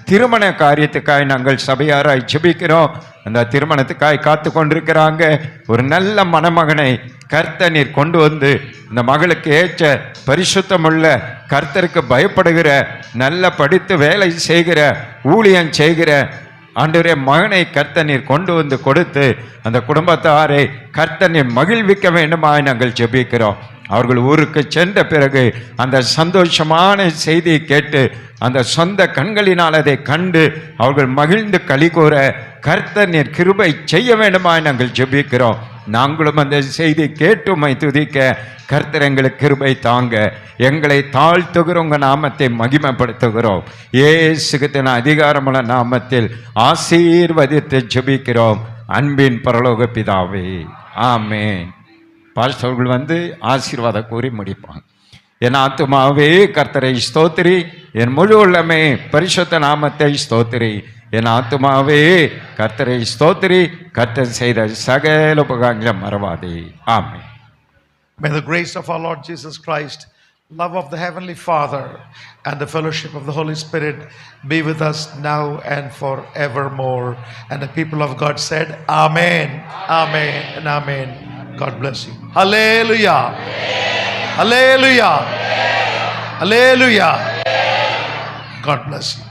திருமண காரியத்துக்காய் நாங்கள் சபையாராய் ஜெபிக்கிறோம். அந்த திருமணத்துக்காய் காத்து கொண்டிருக்கிறாங்க. ஒரு நல்ல மணமகனை கர்த்தர் கொண்டு வந்து இந்த மகளுக்கு ஏற்ற பரிசுத்தமுள்ள, கர்த்தருக்கு பயப்படுகிற, நல்ல படித்து வேலை செய்கிற, ஊழியம் செய்கிற ஆண்டவரே மகனை கர்த்தர் கொண்டு வந்து கொடுத்து அந்த குடும்பத்தாரை கர்த்தர் மகிழ்விக்க வேண்டுமாய் நாங்கள் ஜெபிக்கிறோம். அவர்கள் ஊருக்கு சென்ற பிறகு அந்த சந்தோஷமான செய்தியை கேட்டு அந்த சொந்த கண்களினால் அதை கண்டு அவர்கள் மகிழ்ந்து களிகூற கர்த்தர் கிருபை செய்ய வேண்டுமாய் நாங்கள் ஜெபிக்கிறோம். நாங்களும் அந்த செய்தி கேட்டுமை துதிக்க கர்த்தர் எங்களுக்கு கிருபை தாங்க. எங்களை தாழ்த்துகிறோம், உங்கள் நாமத்தை மகிமைப்படுத்துகிறோம். இயேசுவின் அதிகாரமுள்ள நாமத்தில் ஆசீர்வதித்து ஜெபிக்கிறோம் அன்பின் பரலோக பிதாவே, ஆமென். பாஸ்டர்கள் வந்து ஆசீர்வாதம் கூறி முடிப்பாங்க. என் ஆத்துமாவே கர்த்தரை ஸ்தோத்திரி, என் முழு உள்ளமே பரிசுத்த நாமத்தை ஸ்தோத்திரி. என் ஆத்துமாவே கர்த்தரை ஸ்தோத்திரி, கர்த்தர் செய்த சகல உபகாரங்களை மறவாதே. ஆமென். May the grace of our Lord Jesus Christ, love of the Heavenly Father, and the fellowship of the Holy Spirit be with us now and forevermore. And the people of God said, Amen, Amen, and Amen. God bless you. Hallelujah. Hallelujah. Hallelujah. God bless you.